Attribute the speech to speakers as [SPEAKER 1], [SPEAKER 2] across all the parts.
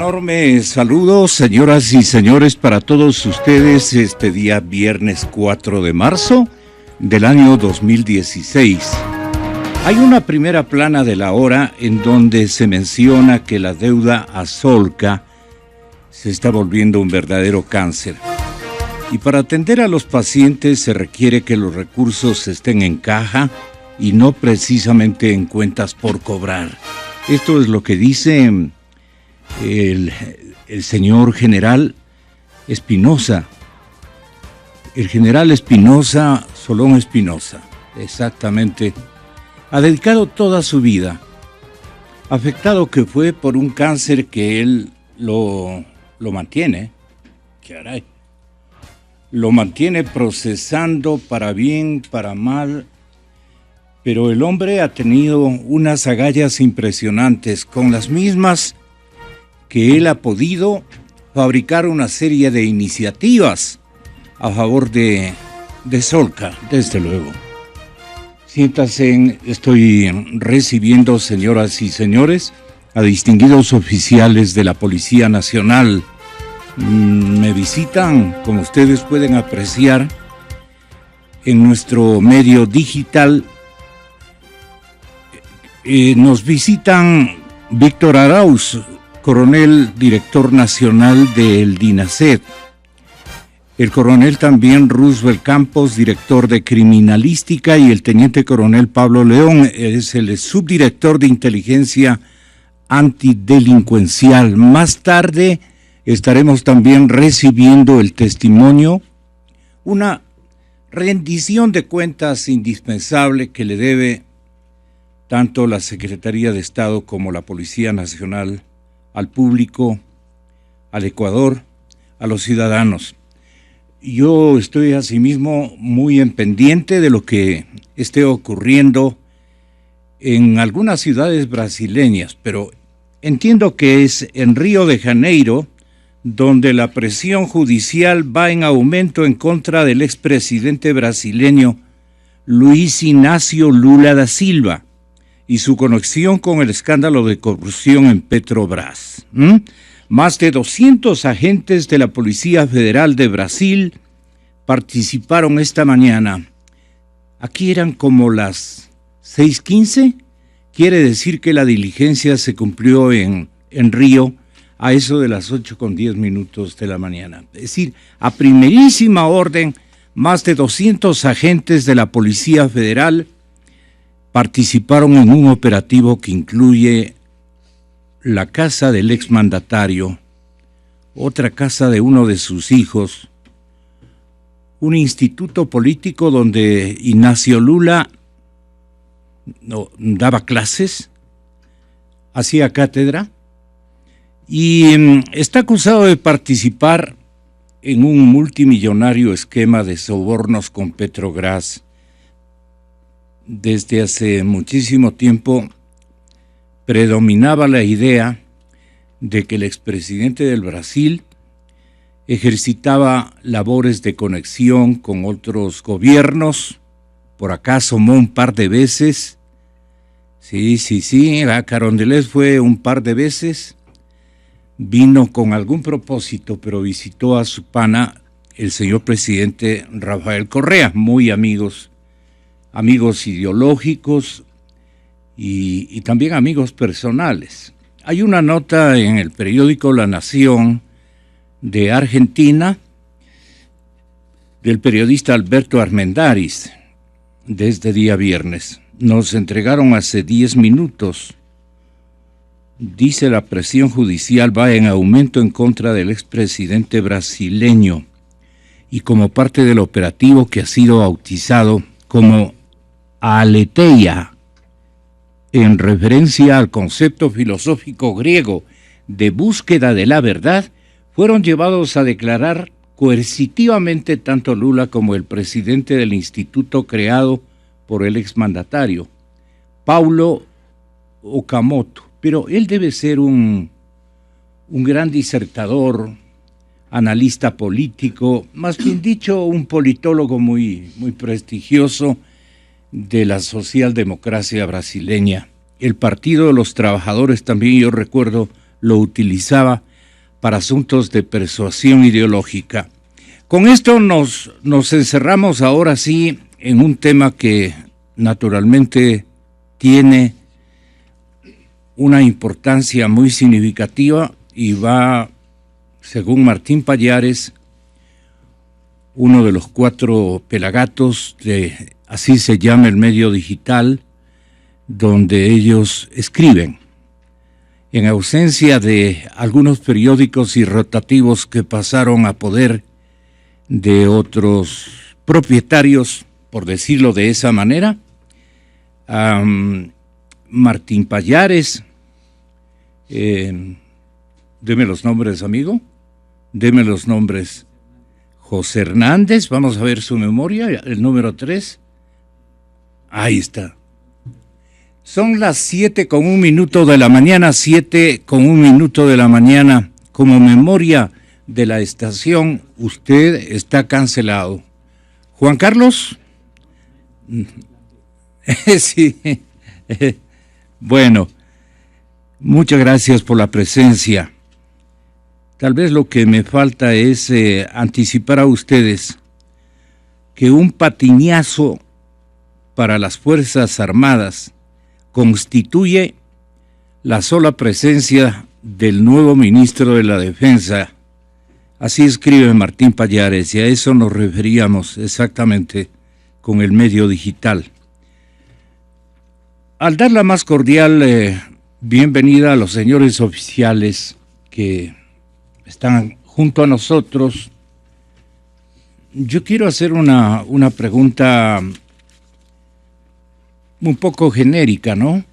[SPEAKER 1] enorme saludo, señoras y señores, para todos ustedes este día viernes 4 de marzo del año 2016. Hay una primera plana de la hora en donde se menciona que la deuda a Solca se está volviendo un verdadero cáncer. Y para atender a los pacientes se requiere que los recursos estén en caja y no precisamente en cuentas por cobrar. Esto es lo que dice el señor general Espinosa. El general Espinosa, Solón Espinosa, exactamente, ha dedicado toda su vida, afectado que fue por un cáncer que él lo mantiene, caray, lo mantiene procesando para bien, para mal, pero el hombre ha tenido unas agallas impresionantes, con las mismas que él ha podido fabricar una serie de iniciativas a favor de Solca, desde luego. Siéntanse, estoy recibiendo, señoras y señores, a distinguidos oficiales de la Policía Nacional. Me visitan, como ustedes pueden apreciar, en nuestro medio digital. Nos visitan Víctor Arauz, coronel director nacional del DINASED. El coronel también Roosevelt Campos, director de criminalística, y el teniente coronel Pablo León, es el subdirector de inteligencia antidelincuencial. Más tarde estaremos también recibiendo el testimonio, una rendición de cuentas indispensable que le debe tanto la Secretaría de Estado como la Policía Nacional al público, al Ecuador, a los ciudadanos. Yo estoy asimismo muy en pendiente de lo que esté ocurriendo en algunas ciudades brasileñas, pero entiendo que es en Río de Janeiro donde la presión judicial va en aumento en contra del expresidente brasileño Luiz Inácio Lula da Silva y su conexión con el escándalo de corrupción en Petrobras. Más de 200 agentes de la Policía Federal de Brasil participaron esta mañana. Aquí eran como las 6:15. Quiere decir que la diligencia se cumplió en Río a eso de las 8:10 de la mañana. Es decir, a primerísima orden, más de 200 agentes de la Policía Federal participaron en un operativo que incluye la casa del exmandatario, otra casa de uno de sus hijos, un instituto político donde Inácio Lula daba clases, hacía cátedra y está acusado de participar en un multimillonario esquema de sobornos con Petrobras. Desde hace muchísimo tiempo predominaba la idea de que el expresidente del Brasil ejercitaba labores de conexión con otros gobiernos. Por acá asomó un par de veces. Sí, a Carondelet fue un par de veces. Vino con algún propósito, pero visitó a su pana, el señor presidente Rafael Correa, muy amigos ideológicos y también amigos personales. Hay una nota en el periódico La Nación de Argentina, del periodista Alberto Armendáriz, de este día viernes. Nos entregaron hace 10 minutos. Dice: la presión judicial va en aumento en contra del expresidente brasileño y como parte del operativo que ha sido bautizado como Aletheia, en referencia al concepto filosófico griego de búsqueda de la verdad, fueron llevados a declarar coercitivamente tanto Lula como el presidente del instituto creado por el exmandatario, Paulo Okamoto. Pero él debe ser un gran disertador, analista político, más bien dicho, un politólogo muy prestigioso de la socialdemocracia brasileña. El Partido de los Trabajadores también, yo recuerdo, lo utilizaba para asuntos de persuasión ideológica. Con esto nos encerramos ahora sí en un tema que naturalmente tiene una importancia muy significativa y va, según Martín Pallares, uno de los 4 pelagatos de, así se llama el medio digital, donde ellos escriben. En ausencia de algunos periódicos y rotativos que pasaron a poder de otros propietarios, por decirlo de esa manera, Martín Pallares, deme los nombres, amigo, deme los nombres. José Hernández, vamos a ver su memoria, el número 3. Ahí está. Son las 7:01 de la mañana, 7:01 de la mañana. Como memoria de la estación, usted está cancelado. Juan Carlos. Sí. Bueno, muchas gracias por la presencia. Tal vez lo que me falta es anticipar a ustedes que un patiñazo para las Fuerzas Armadas constituye la sola presencia del nuevo ministro de la Defensa. Así escribe Martín Pallares, y a eso nos referíamos exactamente con el medio digital. Al dar la más cordial bienvenida a los señores oficiales que están junto a nosotros, yo quiero hacer una pregunta un poco genérica, ¿no?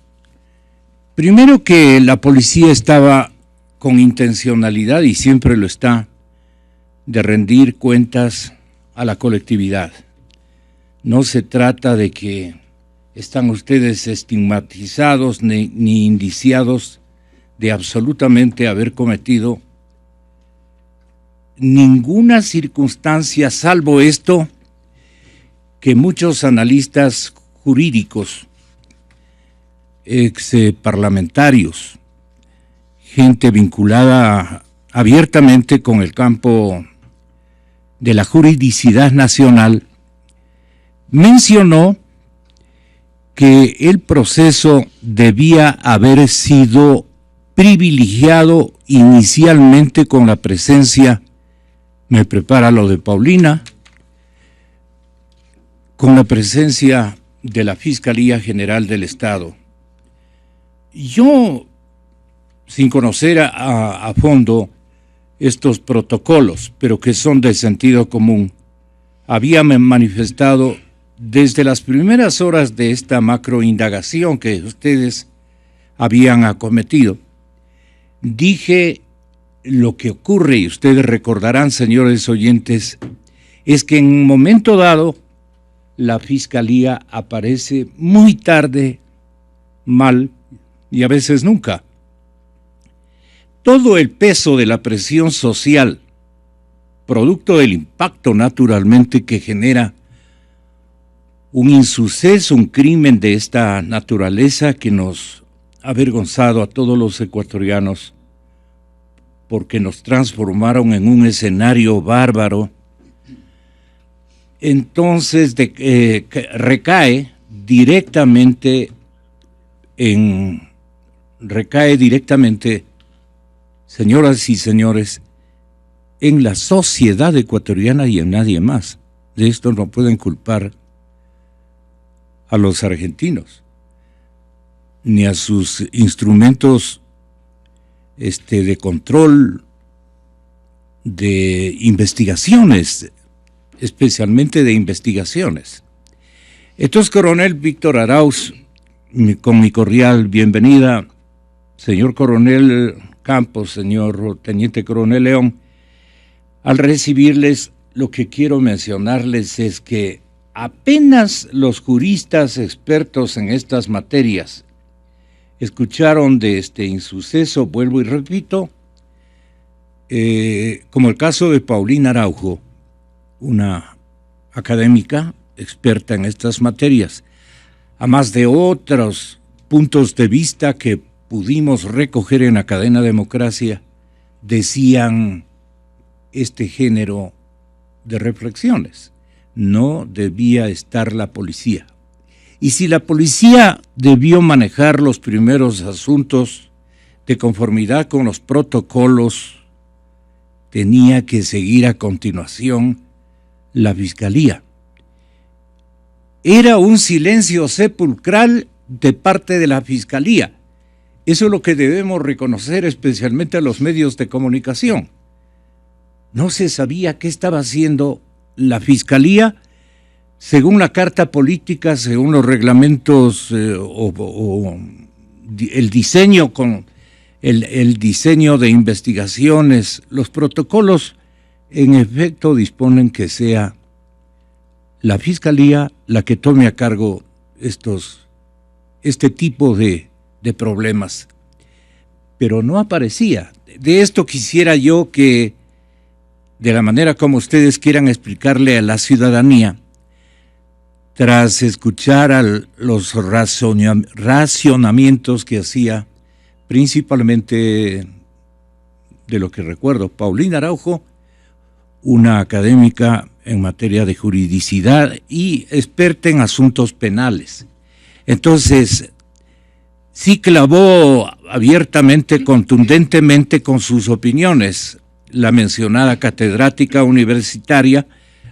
[SPEAKER 1] Primero, que la policía estaba con intencionalidad, y siempre lo está, de rendir cuentas a la colectividad. No se trata de que están ustedes estigmatizados ni indiciados de absolutamente haber cometido ninguna circunstancia, salvo esto que muchos analistas jurídicos, ex parlamentarios, gente vinculada abiertamente con el campo de la juridicidad nacional, mencionó que el proceso debía haber sido privilegiado inicialmente con la presencia, me prepara lo de Paulina, con la presencia de la Fiscalía General del Estado. Yo, sin conocer a fondo estos protocolos, pero que son de sentido común, había manifestado desde las primeras horas de esta macroindagación que ustedes habían acometido. Dije, lo que ocurre, y ustedes recordarán, señores oyentes, es que en un momento dado la Fiscalía aparece muy tarde, mal, y a veces nunca. Todo el peso de la presión social, producto del impacto naturalmente que genera un insuceso, un crimen de esta naturaleza que nos ha avergonzado a todos los ecuatorianos, porque nos transformaron en un escenario bárbaro, entonces recae directamente, señoras y señores, en la sociedad ecuatoriana y en nadie más. De esto no pueden culpar a los argentinos, ni a sus instrumentos de control, de investigaciones, especialmente de investigaciones. Entonces, coronel Víctor Arauz, con mi cordial bienvenida, señor coronel Campos, señor teniente coronel León, al recibirles, lo que quiero mencionarles es que apenas los juristas expertos en estas materias escucharon de este insuceso, vuelvo y repito, como el caso de Paulina Araujo, una académica experta en estas materias, a más de otros puntos de vista que pudimos recoger en la cadena Democracia, decían este género de reflexiones. No debía estar la policía. Y si la policía debió manejar los primeros asuntos de conformidad con los protocolos, tenía que seguir a continuación la fiscalía. Era un silencio sepulcral de parte de la fiscalía. Eso es lo que debemos reconocer, especialmente a los medios de comunicación. No se sabía qué estaba haciendo la fiscalía según la carta política, según los reglamentos o el diseño con el diseño de investigaciones. Los protocolos en efecto disponen que sea la fiscalía la que tome a cargo este tipo de problemas. Pero no aparecía. De esto quisiera yo que, de la manera como ustedes quieran explicarle a la ciudadanía, tras escuchar los racionamientos que hacía, principalmente de lo que recuerdo, Paulina Araujo, una académica en materia de juridicidad y experta en asuntos penales. Entonces, sí clavó abiertamente, contundentemente con sus opiniones, la mencionada catedrática universitaria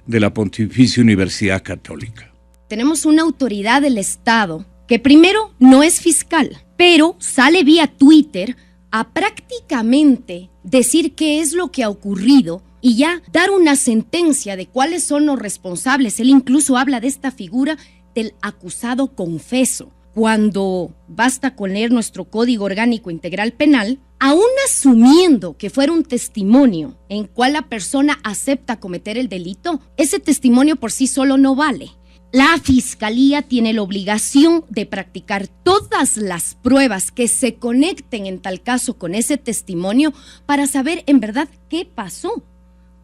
[SPEAKER 1] de la Pontificia Universidad Católica.
[SPEAKER 2] Tenemos una autoridad del Estado que primero no es fiscal, pero sale vía Twitter a prácticamente decir qué es lo que ha ocurrido y ya dar una sentencia de cuáles son los responsables. Él incluso habla de esta figura del acusado confeso, cuando basta con leer nuestro Código Orgánico Integral Penal, aún asumiendo que fuera un testimonio en cual la persona acepta cometer el delito, ese testimonio por sí solo no vale. La Fiscalía tiene la obligación de practicar todas las pruebas que se conecten en tal caso con ese testimonio para saber en verdad qué pasó.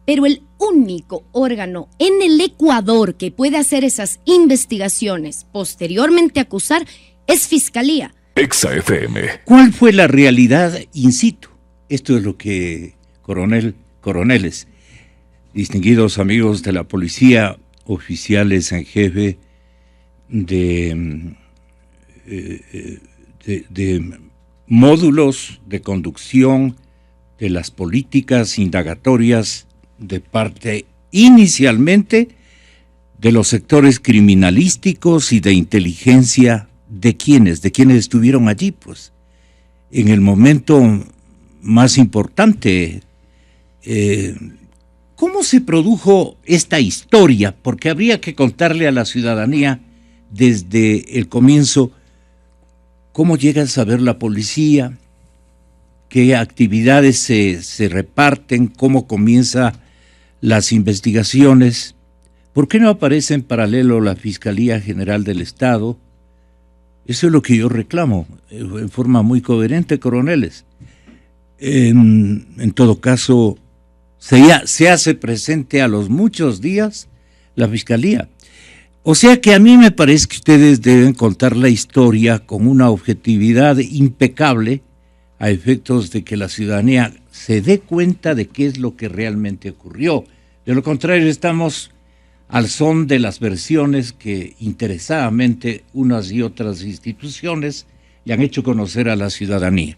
[SPEAKER 2] Pero el único órgano en el Ecuador que puede hacer esas investigaciones, posteriormente acusar, es Fiscalía.
[SPEAKER 3] Exa FM.
[SPEAKER 1] ¿Cuál fue la realidad in situ? Esto es lo que coroneles, distinguidos amigos de la policía, oficiales en jefe de módulos de conducción de las políticas indagatorias de parte inicialmente de los sectores criminalísticos y de inteligencia de quienes estuvieron allí, pues, en el momento más importante. ¿Cómo se produjo esta historia? Porque habría que contarle a la ciudadanía desde el comienzo cómo llega a saber la policía, qué actividades se reparten, cómo comienzan las investigaciones. ¿Por qué no aparece en paralelo la Fiscalía General del Estado? Eso es lo que yo reclamo, en forma muy coherente, coroneles. En todo caso, se hace presente a los muchos días la Fiscalía. O sea que a mí me parece que ustedes deben contar la historia con una objetividad impecable a efectos de que la ciudadanía se dé cuenta de qué es lo que realmente ocurrió. De lo contrario, estamos al son de las versiones que interesadamente unas y otras instituciones le han hecho conocer a la ciudadanía.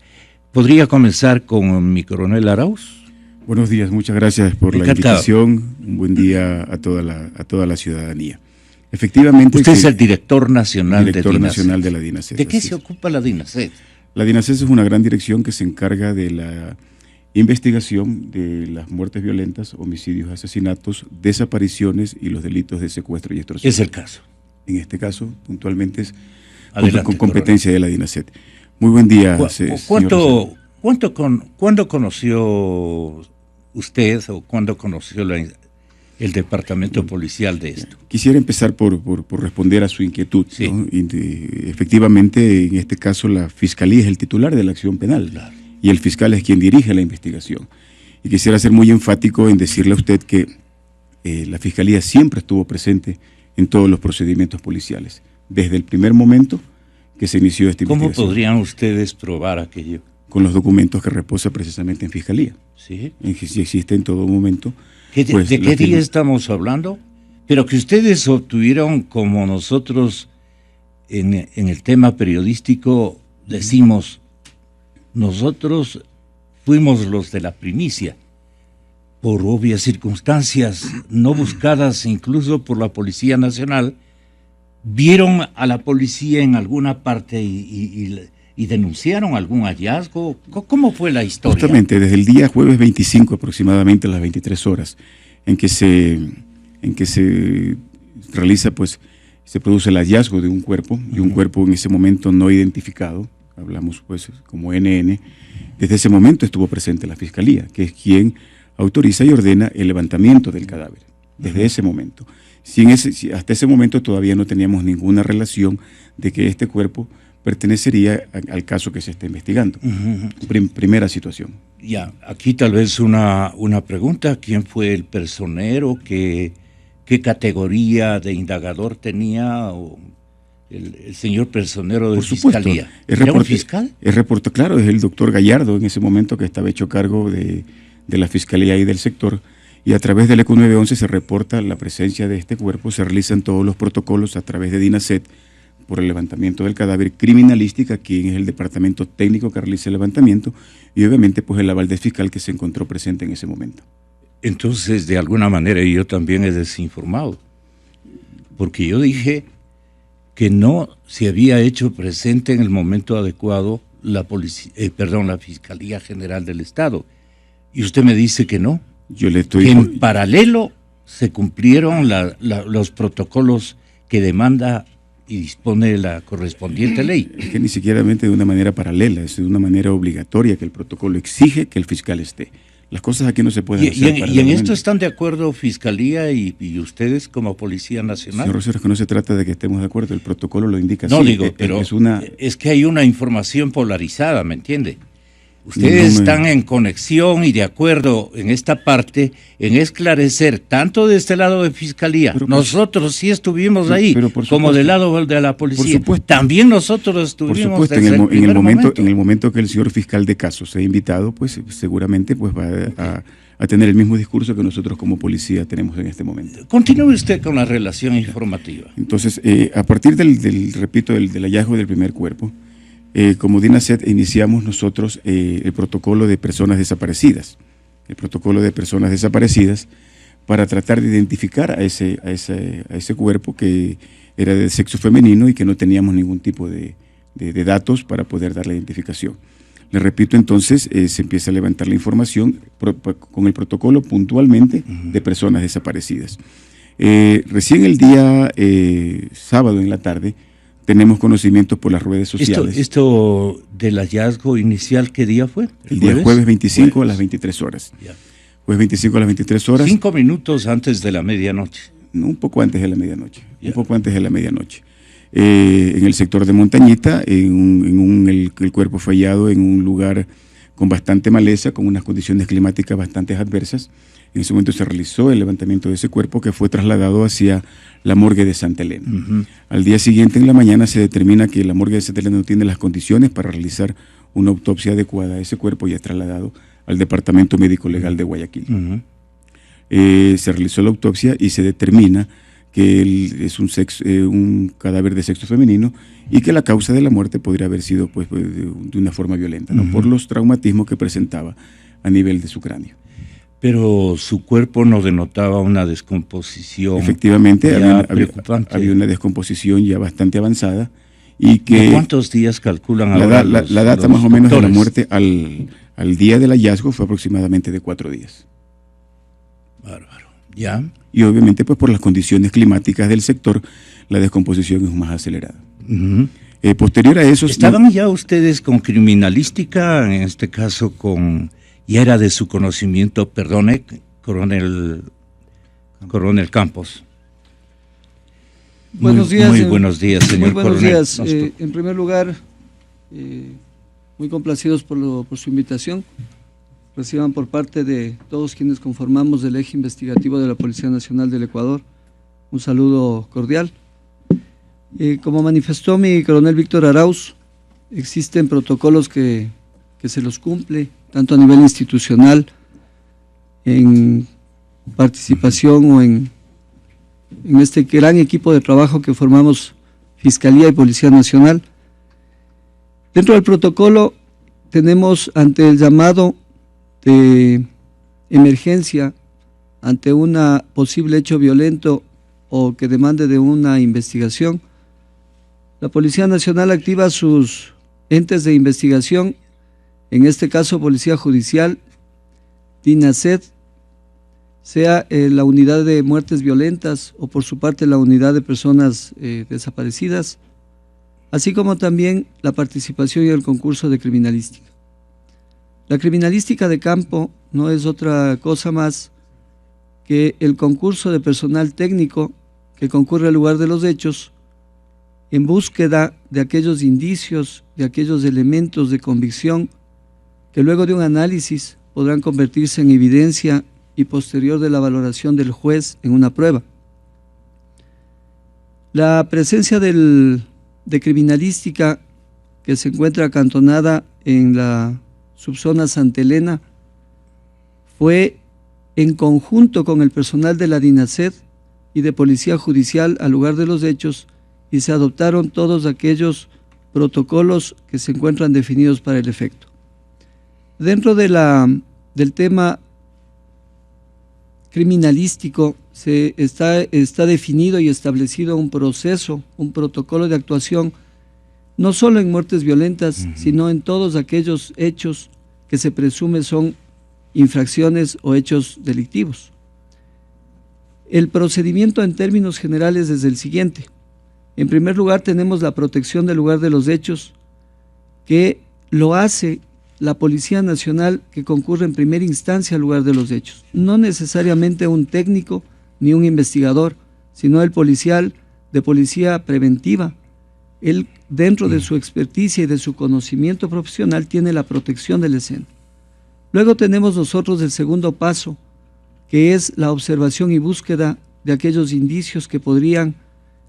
[SPEAKER 1] ¿Podría comenzar con mi coronel Arauz?
[SPEAKER 4] Buenos días, muchas gracias por la invitación. Un buen día a toda la ciudadanía. Efectivamente.
[SPEAKER 1] Usted es el director nacional
[SPEAKER 4] de la DINASET.
[SPEAKER 1] ¿De qué se ocupa la DINASET?
[SPEAKER 4] La DINASET es una gran dirección que se encarga de la investigación de las muertes violentas, homicidios, asesinatos, desapariciones y los delitos de secuestro y extorsión.
[SPEAKER 1] Es el caso.
[SPEAKER 4] En este caso, puntualmente es
[SPEAKER 1] Adelante,
[SPEAKER 4] con competencia de la DINASET. Muy buen día.
[SPEAKER 1] ¿Cuándo conoció usted o cuándo conoció el departamento policial de esto?
[SPEAKER 4] Quisiera empezar por responder a su inquietud.
[SPEAKER 1] Sí.
[SPEAKER 4] ¿No? Efectivamente, en este caso, la Fiscalía es el titular de la acción penal.
[SPEAKER 1] Claro.
[SPEAKER 4] Y el fiscal es quien dirige la investigación. Y quisiera ser muy enfático en decirle a usted que la Fiscalía siempre estuvo presente en todos los procedimientos policiales, desde el primer momento que se inició esta investigación.
[SPEAKER 1] ¿Cómo podrían ustedes probar aquello?
[SPEAKER 4] Con los documentos que reposa precisamente en Fiscalía.
[SPEAKER 1] Sí.
[SPEAKER 4] Si existe en todo momento.
[SPEAKER 1] Pues, ¿de qué día estamos hablando? Pero que ustedes obtuvieron, como nosotros en el tema periodístico decimos, nosotros fuimos los de la primicia, por obvias circunstancias no buscadas incluso por la Policía Nacional, vieron a la policía en alguna parte y denunciaron algún hallazgo. ¿Cómo fue la historia?
[SPEAKER 4] Justamente desde el día jueves 25 aproximadamente a las 23 horas en que se realiza, pues se produce el hallazgo de un cuerpo, en ese momento no identificado, hablamos pues como NN. Desde ese momento estuvo presente la Fiscalía, que es quien autoriza y ordena el levantamiento del cadáver, desde ese momento. Hasta ese momento todavía no teníamos ninguna relación de que este cuerpo pertenecería al caso que se está investigando. Primera situación.
[SPEAKER 1] Ya, aquí tal vez una pregunta. ¿Quién fue el personero? ¿Qué categoría de indagador tenía el señor personero de Fiscalía?
[SPEAKER 4] ¿Era un fiscal? Claro, es el doctor Gallardo en ese momento, que estaba hecho cargo de la Fiscalía y del sector, y a través del ECO 911 se reporta la presencia de este cuerpo, se realizan todos los protocolos a través de DINASET por el levantamiento del cadáver, criminalística, quien es el departamento técnico que realiza el levantamiento, y obviamente pues el aval del fiscal que se encontró presente en ese momento.
[SPEAKER 1] Entonces, de alguna manera yo también he desinformado, porque yo dije que no se había hecho presente en el momento adecuado la Fiscalía General del Estado, y usted me dice que no. Que en paralelo se cumplieron los protocolos que demanda y dispone la correspondiente ley.
[SPEAKER 4] Es que ni siquiera de una manera paralela, es de una manera obligatoria, que el protocolo exige que el fiscal esté. Las cosas aquí no se pueden hacer.
[SPEAKER 1] ¿Y en esto están de acuerdo Fiscalía y ustedes como Policía Nacional?
[SPEAKER 4] Señor Rosero, es que no se trata de que estemos de acuerdo, el protocolo lo indica.
[SPEAKER 1] No, digo, pero es que hay una información polarizada, ¿me entiende? Ustedes están en conexión y de acuerdo en esta parte en esclarecer tanto de este lado de Fiscalía. Nosotros sí estuvimos ahí, como del lado de la policía. También nosotros estuvimos
[SPEAKER 4] desde en el momento que el señor fiscal de caso sea invitado, pues seguramente pues va a tener el mismo discurso que nosotros como policía tenemos en este momento.
[SPEAKER 1] Continúe usted con la relación informativa.
[SPEAKER 4] Entonces, a partir del hallazgo del primer cuerpo, como DINASET iniciamos nosotros el protocolo de personas desaparecidas. El protocolo de personas desaparecidas para tratar de identificar a ese cuerpo que era de sexo femenino y que no teníamos ningún tipo de datos para poder dar la identificación. Le repito, entonces se empieza a levantar la información con el protocolo puntualmente de personas desaparecidas. Recién el día sábado en la tarde tenemos conocimientos por las redes sociales.
[SPEAKER 1] ¿Esto del hallazgo inicial qué día fue?
[SPEAKER 4] El día jueves 25 a las 23 horas. Ya. Jueves 25 a las 23 horas.
[SPEAKER 1] 5 minutos antes de la medianoche.
[SPEAKER 4] No, un poco antes de la medianoche. Ya. Un poco antes de la medianoche. En el sector de Montañita, el cuerpo fue hallado en un lugar con bastante maleza, con unas condiciones climáticas bastante adversas. En ese momento se realizó el levantamiento de ese cuerpo, que fue trasladado hacia la morgue de Santa Elena. Al día siguiente, en la mañana, se determina que la morgue de Santa Elena no tiene las condiciones para realizar una autopsia adecuada a ese cuerpo y es trasladado al Departamento Médico Legal de Guayaquil. Se realizó la autopsia y se determina que es un cadáver de sexo femenino y que la causa de la muerte podría haber sido pues, de una forma violenta, ¿no? Por los traumatismos que presentaba a nivel de su cráneo.
[SPEAKER 1] Pero su cuerpo no denotaba una descomposición.
[SPEAKER 4] Efectivamente, había una descomposición ya bastante avanzada. Y que
[SPEAKER 1] ¿cuántos días calculan ahora
[SPEAKER 4] la data más o menos de la muerte al día del hallazgo fue aproximadamente de 4 días.
[SPEAKER 1] Bárbaro. ¿Ya?
[SPEAKER 4] Y obviamente pues por las condiciones climáticas del sector, la descomposición es más acelerada. Posterior a eso...
[SPEAKER 1] ¿Estaban ya ustedes con criminalística, en este caso ya era de su conocimiento, perdone, coronel Campos?
[SPEAKER 3] Buenos días.
[SPEAKER 1] Muy buenos días, señor
[SPEAKER 3] coronel.
[SPEAKER 1] Muy buenos
[SPEAKER 3] días. En primer lugar, muy complacidos por su invitación. Reciban por parte de todos quienes conformamos el eje investigativo de la Policía Nacional del Ecuador un saludo cordial. Como manifestó mi coronel Víctor Arauz, existen protocolos que se los cumple, tanto a nivel institucional en participación o en este gran equipo de trabajo que formamos Fiscalía y Policía Nacional. Dentro del protocolo tenemos, ante el llamado de emergencia, ante un posible hecho violento o que demande de una investigación, la Policía Nacional activa sus entes de investigación, en este caso Policía Judicial, DINASED, sea la unidad de muertes violentas o por su parte la unidad de personas desaparecidas, así como también la participación y el concurso de criminalística. La criminalística de campo no es otra cosa más que el concurso de personal técnico que concurre al lugar de los hechos en búsqueda de aquellos indicios, de aquellos elementos de convicción que luego de un análisis podrán convertirse en evidencia y posterior de la valoración del juez en una prueba. La presencia de criminalística que se encuentra acantonada en la subzona Santa Elena fue en conjunto con el personal de la DINASED y de Policía Judicial al lugar de los hechos, y se adoptaron todos aquellos protocolos que se encuentran definidos para el efecto. Dentro del tema criminalístico está definido y establecido un proceso, un protocolo de actuación, no solo en muertes violentas, sino en todos aquellos hechos que se presume son infracciones o hechos delictivos. El procedimiento en términos generales es el siguiente. En primer lugar, tenemos la protección del lugar de los hechos, que lo hace la Policía Nacional, que concurre en primera instancia al lugar de los hechos. No necesariamente un técnico ni un investigador, sino el policial de policía preventiva. Él, dentro de su experticia y de su conocimiento profesional, tiene la protección de la escena. Luego tenemos nosotros el segundo paso, que es la observación y búsqueda de aquellos indicios que podrían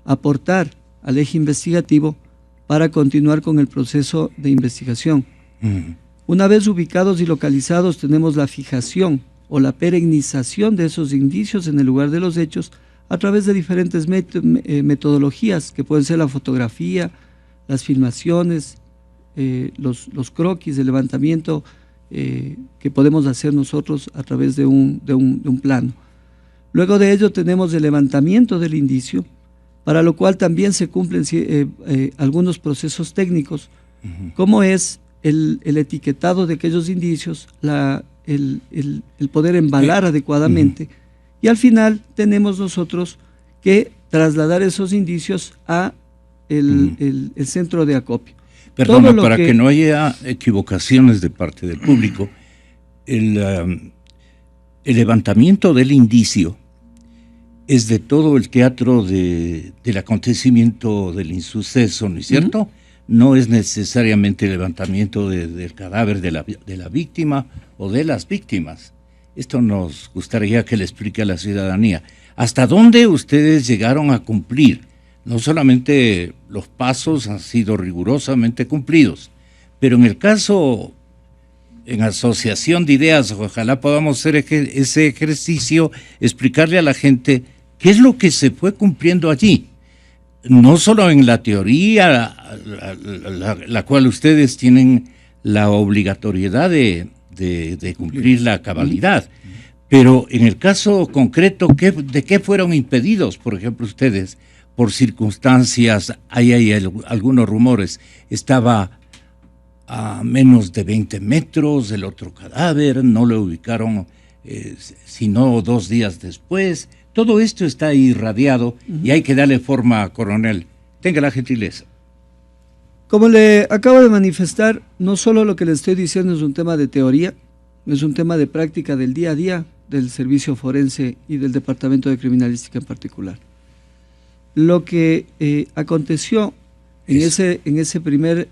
[SPEAKER 3] aportar al eje investigativo para continuar con el proceso de investigación. Una vez ubicados y localizados, tenemos la fijación o la perenización de esos indicios en el lugar de los hechos a través de diferentes metodologías, que pueden ser la fotografía, las filmaciones, los croquis, el levantamiento que podemos hacer nosotros a través de un plano. Luego de ello tenemos el levantamiento del indicio, para lo cual también se cumplen algunos procesos técnicos, como es el etiquetado de aquellos indicios, el poder embalar adecuadamente, y al final tenemos nosotros que trasladar esos indicios a el centro de acopio.
[SPEAKER 1] Perdona, para que no haya equivocaciones de parte del público, el levantamiento del indicio es de todo el teatro del acontecimiento del insuceso, ¿no es cierto? No es necesariamente el levantamiento del cadáver de la víctima o de las víctimas. Esto nos gustaría que le explique a la ciudadanía. ¿Hasta dónde ustedes llegaron a cumplir? No solamente los pasos han sido rigurosamente cumplidos, pero en el caso, en asociación de ideas, ojalá podamos hacer ese ejercicio, explicarle a la gente qué es lo que se fue cumpliendo allí. No solo en la teoría, la cual ustedes tienen la obligatoriedad de cumplir la cabalidad, pero en el caso concreto, ¿de qué fueron impedidos, por ejemplo, ustedes? Por circunstancias, hay algunos rumores, estaba a menos de 20 metros del otro cadáver, no lo ubicaron sino 2 días después. Todo esto está irradiado y hay que darle forma, coronel. Tenga la gentileza.
[SPEAKER 3] Como le acabo de manifestar, no solo lo que le estoy diciendo es un tema de teoría, es un tema de práctica del día a día del Servicio Forense y del Departamento de Criminalística en particular. Lo que aconteció en ese primer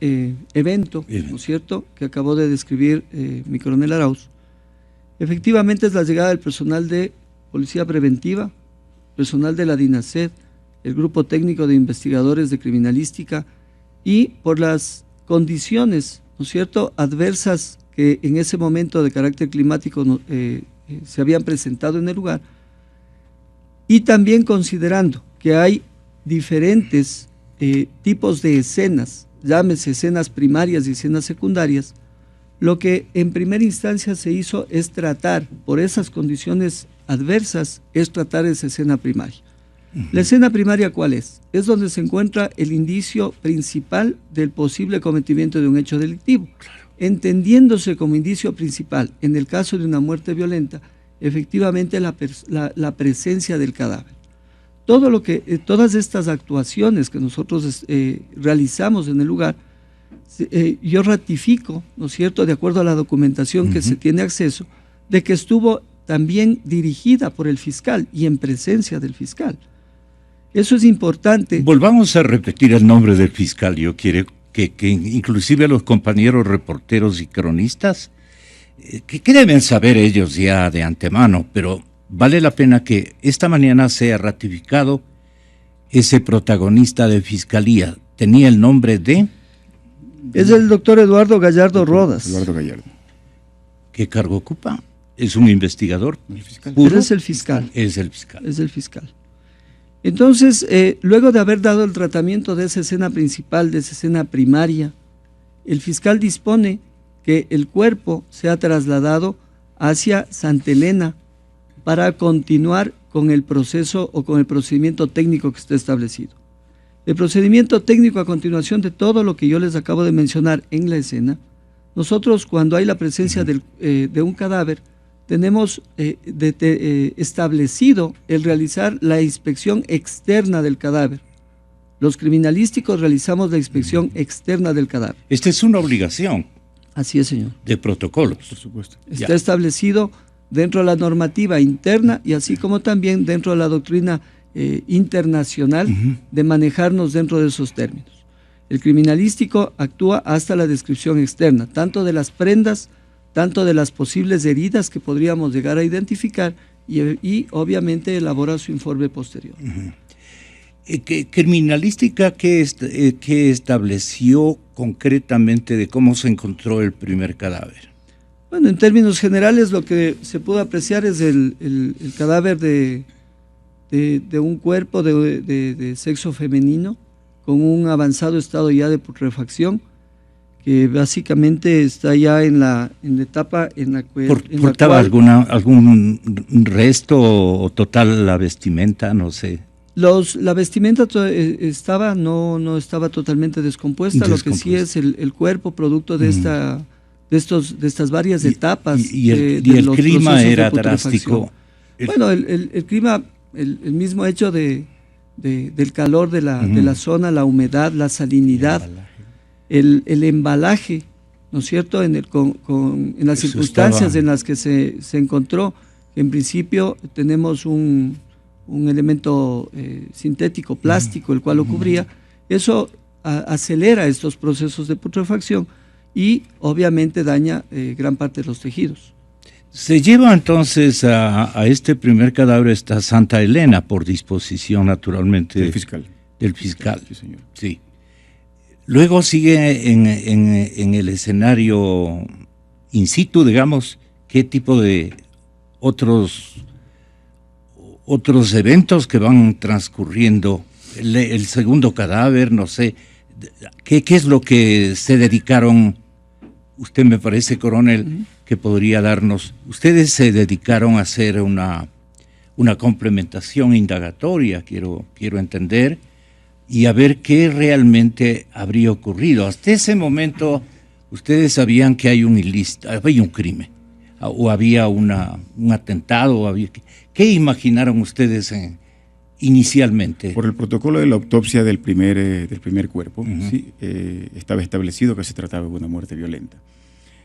[SPEAKER 3] evento, ¿no es cierto?, que acabó de describir mi coronel Arauz, efectivamente es la llegada del personal de Policía Preventiva, personal de la DINASED, el Grupo Técnico de Investigadores de Criminalística, y por las condiciones, ¿no es cierto?, adversas que en ese momento de carácter climático se habían presentado en el lugar, y también considerando que hay diferentes tipos de escenas, llámese escenas primarias y escenas secundarias, lo que en primera instancia se hizo es tratar, por esas condiciones adversas, es tratar esa escena primaria. ¿La escena primaria cuál es? Es donde se encuentra el indicio principal del posible cometimiento de un hecho delictivo. Entendiéndose como indicio principal, en el caso de una muerte violenta, efectivamente la presencia del cadáver. Todas estas actuaciones que nosotros realizamos en el lugar, yo ratifico, ¿no es cierto?, de acuerdo a la documentación que se tiene acceso, de que estuvo también dirigida por el fiscal y en presencia del fiscal. Eso es importante.
[SPEAKER 1] Volvamos a repetir el nombre del fiscal. Yo quiero que inclusive a los compañeros reporteros y cronistas, que deben saber ellos ya de antemano, pero vale la pena que esta mañana sea ratificado ese protagonista de fiscalía. Tenía el nombre de...
[SPEAKER 3] Es el doctor Eduardo Gallardo Rodas.
[SPEAKER 4] Eduardo Gallardo.
[SPEAKER 1] ¿Qué cargo ocupa? ¿Es un investigador?
[SPEAKER 4] ¿El fiscal?
[SPEAKER 3] Pero es el fiscal.
[SPEAKER 1] Es el fiscal.
[SPEAKER 3] Es el fiscal. Entonces, luego de haber dado el tratamiento de esa escena principal, de esa escena primaria, el fiscal dispone que el cuerpo sea trasladado hacia Santa Elena para continuar con el proceso o con el procedimiento técnico que está establecido. El procedimiento técnico a continuación de todo lo que yo les acabo de mencionar en la escena, nosotros cuando hay la presencia de un cadáver, tenemos establecido el realizar la inspección externa del cadáver. Los criminalísticos realizamos la inspección externa del cadáver.
[SPEAKER 1] Esta es una obligación.
[SPEAKER 3] Así es, señor.
[SPEAKER 1] De protocolos.
[SPEAKER 4] Por supuesto.
[SPEAKER 3] Está establecido dentro de la normativa interna y así como también dentro de la doctrina internacional de manejarnos dentro de esos términos. El criminalístico actúa hasta la descripción externa, tanto de las prendas, tanto de las posibles heridas que podríamos llegar a identificar y obviamente elabora su informe posterior.
[SPEAKER 1] Criminalística, ¿qué estableció concretamente de cómo se encontró el primer cadáver?
[SPEAKER 3] Bueno, en términos generales lo que se pudo apreciar es el cadáver de un cuerpo de sexo femenino con un avanzado estado ya de putrefacción, que básicamente está ya en la etapa en la cual...
[SPEAKER 1] ¿Portaba algún resto o total la vestimenta? No sé.
[SPEAKER 3] La vestimenta no estaba totalmente descompuesta, lo que sí es el cuerpo producto de estas varias etapas.
[SPEAKER 1] Y el clima era drástico.
[SPEAKER 3] Bueno, el clima, el mismo hecho del calor de la zona, la humedad, la salinidad, el embalaje, ¿no es cierto?, en las circunstancias en las que se encontró. En principio tenemos un elemento sintético, plástico, el cual lo cubría. Eso acelera estos procesos de putrefacción y obviamente daña gran parte de los tejidos.
[SPEAKER 1] Se lleva entonces a este primer cadáver hasta Santa Elena por disposición naturalmente
[SPEAKER 4] del fiscal.
[SPEAKER 1] Del fiscal.
[SPEAKER 4] Sí, señor.
[SPEAKER 1] Sí. Luego sigue en el escenario in situ, digamos, ¿qué tipo de otros eventos que van transcurriendo? El segundo cadáver, no sé, ¿qué es lo que se dedicaron? Usted me parece, coronel, que podría darnos. Ustedes se dedicaron a hacer una complementación indagatoria, quiero entender, y a ver qué realmente habría ocurrido. Hasta ese momento, ustedes sabían que había un crimen, o había un atentado, ¿qué imaginaron ustedes inicialmente?
[SPEAKER 4] Por el protocolo de la autopsia del primer cuerpo, sí, estaba establecido que se trataba de una muerte violenta.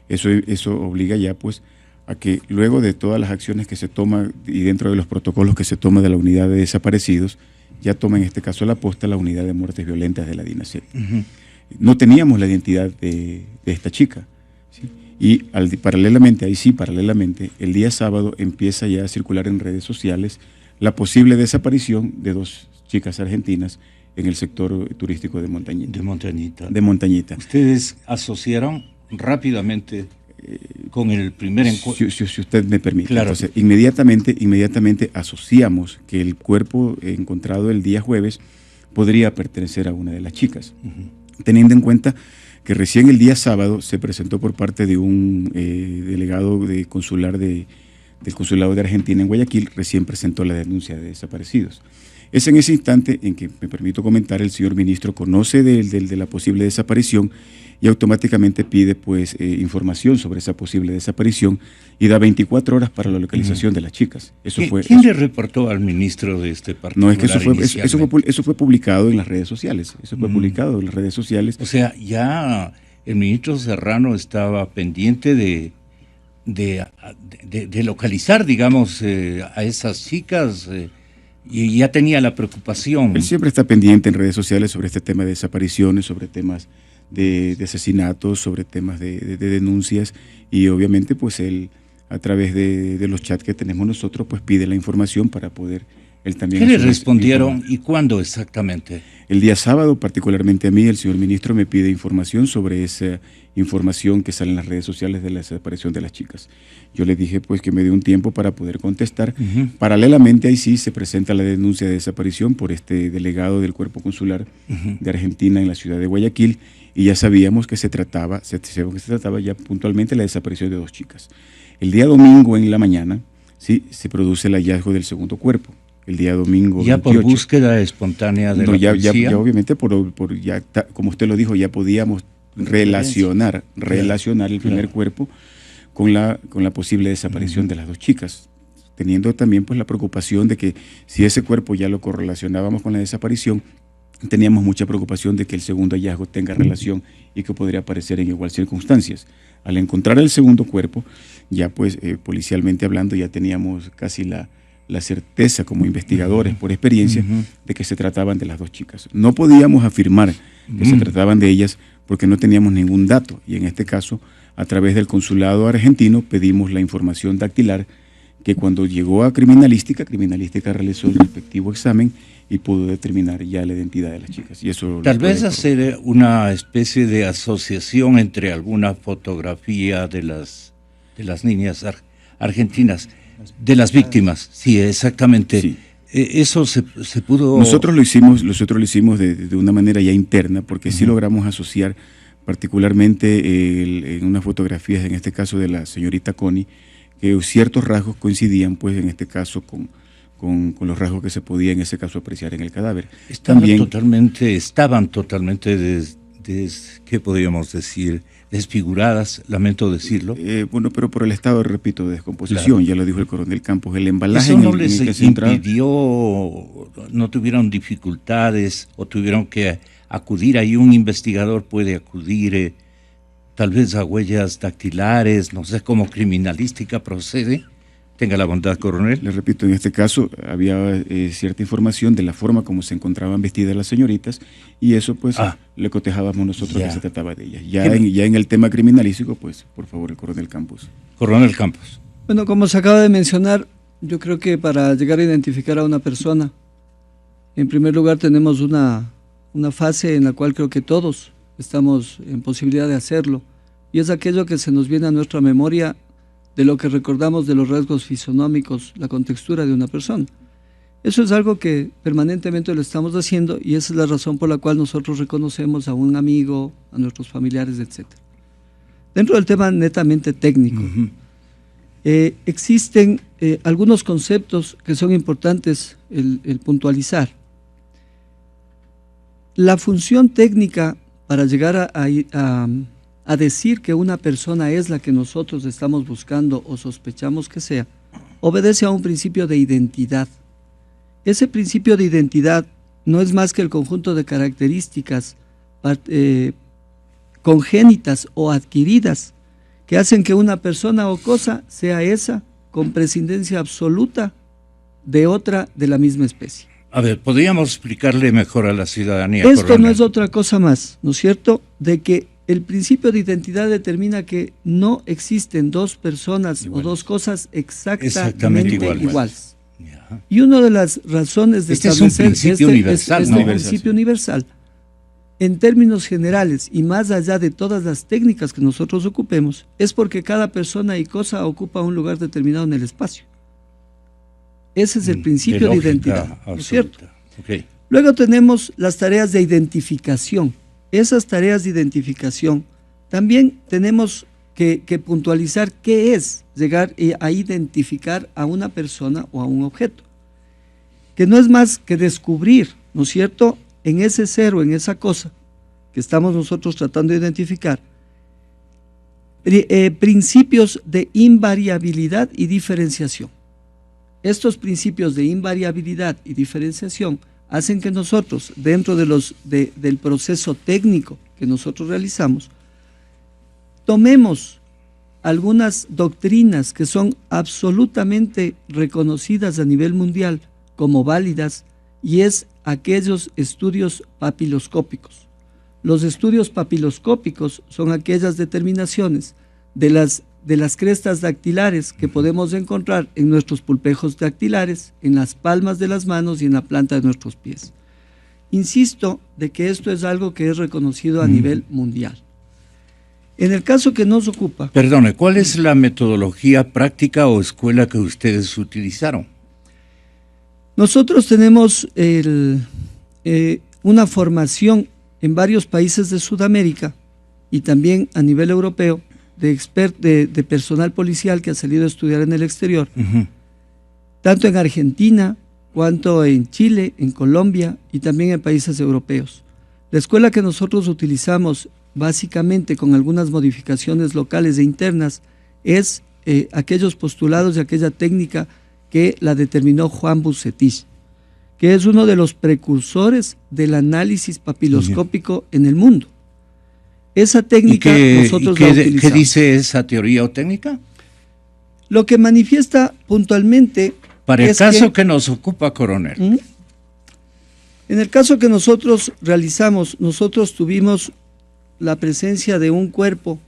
[SPEAKER 4] Eso obliga ya pues a que luego de todas las acciones que se toman y dentro de los protocolos que se toma de la unidad de desaparecidos, ya toma en este caso la posta la unidad de muertes violentas de la DINASET. No teníamos la identidad de esta chica, ¿sí? Y paralelamente, el día sábado empieza ya a circular en redes sociales la posible desaparición de 2 chicas argentinas en el sector turístico de Montañita.
[SPEAKER 1] De Montañita.
[SPEAKER 4] De Montañita.
[SPEAKER 1] ¿Ustedes asociaron rápidamente? con el primer encuentro.
[SPEAKER 4] Si usted me permite.
[SPEAKER 1] Claro.
[SPEAKER 4] Entonces, inmediatamente asociamos que el cuerpo encontrado el día jueves podría pertenecer a una de las chicas, teniendo en cuenta que recién el día sábado se presentó por parte de un delegado del Consulado de Argentina en Guayaquil, recién presentó la denuncia de desaparecidos. Es en ese instante en que, me permito comentar, el señor ministro conoce de la posible desaparición y automáticamente pide pues información sobre esa posible desaparición y da 24 horas para la localización de las chicas.
[SPEAKER 1] ¿Quién le reportó al ministro de este partido?
[SPEAKER 4] No, es que eso fue publicado en las redes sociales. O sea,
[SPEAKER 1] ya el ministro Serrano estaba pendiente de localizar, digamos, a esas chicas y ya tenía la preocupación.
[SPEAKER 4] Él siempre está pendiente en redes sociales sobre este tema de desapariciones, sobre temas de asesinatos, sobre temas de denuncias, y obviamente pues él, a través de los chats que tenemos nosotros, pues pide la información para poder él también...
[SPEAKER 1] ¿Qué le respondieron y cuándo exactamente?
[SPEAKER 4] El día sábado, particularmente a mí, el señor ministro me pide información sobre esa información que sale en las redes sociales de la desaparición de las chicas. Yo le dije pues que me dé un tiempo para poder contestar. Paralelamente ahí sí se presenta la denuncia de desaparición por este delegado del Cuerpo Consular de Argentina en la ciudad de Guayaquil, y ya sabíamos que se trataba ya puntualmente la desaparición de 2 chicas. El día domingo en la mañana sí se produce el hallazgo del segundo cuerpo. El día domingo
[SPEAKER 1] ¿Ya
[SPEAKER 4] 28.
[SPEAKER 1] por búsqueda espontánea de la policía?
[SPEAKER 4] Ya obviamente como usted lo dijo, ya podíamos relacionar el primer cuerpo con la posible desaparición de las 2 chicas, teniendo también pues la preocupación de que si ese cuerpo ya lo correlacionábamos con la desaparición, teníamos mucha preocupación de que el segundo hallazgo tenga relación y que podría aparecer en igual circunstancias. Al encontrar el segundo cuerpo, ya pues policialmente hablando, ya teníamos casi la certeza como investigadores por experiencia de que se trataban de las 2 chicas. No podíamos afirmar que se trataban de ellas porque no teníamos ningún dato, y en este caso, a través del consulado argentino, pedimos la información dactilar, que cuando llegó a criminalística realizó el respectivo examen y pudo determinar ya la identidad de las chicas. Y eso
[SPEAKER 1] tal vez hacer una especie de asociación entre alguna fotografía de las niñas argentinas, de las víctimas. Sí, exactamente. Sí. Eso se pudo...
[SPEAKER 4] Nosotros lo hicimos de una manera ya interna, porque sí logramos asociar particularmente en unas fotografías, en este caso de la señorita Connie, que ciertos rasgos coincidían, pues en este caso con los rasgos que se podía en ese caso apreciar en el cadáver.
[SPEAKER 1] Estaban totalmente ¿qué podríamos decir? Desfiguradas, lamento decirlo.
[SPEAKER 4] Bueno, pero por el estado, repito, de descomposición, ya lo dijo el coronel Campos, el embalaje...
[SPEAKER 1] ¿Eso no les impidió, no tuvieron dificultades o tuvieron que acudir? Ahí un investigador puede acudir tal vez a huellas dactilares, no sé cómo criminalística procede. Tenga la bondad, coronel.
[SPEAKER 4] Le repito, en este caso había cierta información de la forma como se encontraban vestidas las señoritas, y eso pues le cotejábamos nosotros que se trataba de ellas. Ya en el tema criminalístico, pues por favor, el coronel Campos.
[SPEAKER 1] Coronel Campos.
[SPEAKER 3] Bueno, como se acaba de mencionar, yo creo que para llegar a identificar a una persona, en primer lugar tenemos una fase en la cual creo que todos estamos en posibilidad de hacerlo, y es aquello que se nos viene a nuestra memoria de lo que recordamos de los rasgos fisonómicos, la contextura de una persona. Eso es algo que permanentemente lo estamos haciendo, y esa es la razón por la cual nosotros reconocemos a un amigo, a nuestros familiares, etc. Dentro del tema netamente técnico, existen algunos conceptos que son importantes el puntualizar. La función técnica para llegar a decir que una persona es la que nosotros estamos buscando o sospechamos que sea, obedece a un principio de identidad. Ese principio de identidad no es más que el conjunto de características congénitas o adquiridas que hacen que una persona o cosa sea esa con prescindencia absoluta de otra de la misma especie.
[SPEAKER 1] A ver, ¿podríamos explicarle mejor a la ciudadanía?
[SPEAKER 3] Esto coronel no es otra cosa más, ¿no es cierto?, de que el principio de identidad determina que no existen 2 personas o 2 cosas exactamente iguales. Y una de las razones de
[SPEAKER 1] establecer... es un principio universal,
[SPEAKER 3] es un principio universal. en términos generales y más allá de todas las técnicas que nosotros ocupemos, es porque cada persona y cosa ocupa un lugar determinado en el espacio. Ese es el principio de identidad, ¿no es cierto?
[SPEAKER 1] Okay.
[SPEAKER 3] Luego tenemos las tareas de identificación. Esas tareas de identificación también tenemos que puntualizar qué es llegar a identificar a una persona o a un objeto, que no es más que descubrir, ¿no es cierto?, en ese ser o en esa cosa que estamos nosotros tratando de identificar, principios de invariabilidad y diferenciación. Estos principios de invariabilidad y diferenciación hacen que nosotros, dentro de del proceso técnico que nosotros realizamos, tomemos algunas doctrinas que son absolutamente reconocidas a nivel mundial como válidas, y es aquellos estudios papiloscópicos. Los estudios papiloscópicos son aquellas determinaciones de las crestas dactilares que podemos encontrar en nuestros pulpejos dactilares, en las palmas de las manos y en la planta de nuestros pies. Insisto de que esto es algo que es reconocido a nivel mundial. En el caso que nos ocupa...
[SPEAKER 1] Perdone, ¿cuál es la metodología práctica o escuela que ustedes utilizaron?
[SPEAKER 3] Nosotros tenemos una formación en varios países de Sudamérica y también a nivel europeo de personal policial que ha salido a estudiar en el exterior, tanto en Argentina cuanto en Chile, en Colombia y también en países europeos. La escuela que nosotros utilizamos, básicamente con algunas modificaciones locales e internas, es aquellos postulados y aquella técnica que la determinó Juan Bucetich, que es uno de los precursores del análisis papiloscópico en el mundo. Esa técnica nosotros la utilizamos.
[SPEAKER 1] ¿Qué dice esa teoría o técnica?
[SPEAKER 3] Lo que manifiesta puntualmente...
[SPEAKER 1] Para el caso que nos ocupa, coronel.
[SPEAKER 3] En el caso que nosotros realizamos, nosotros tuvimos la presencia de un cuerpo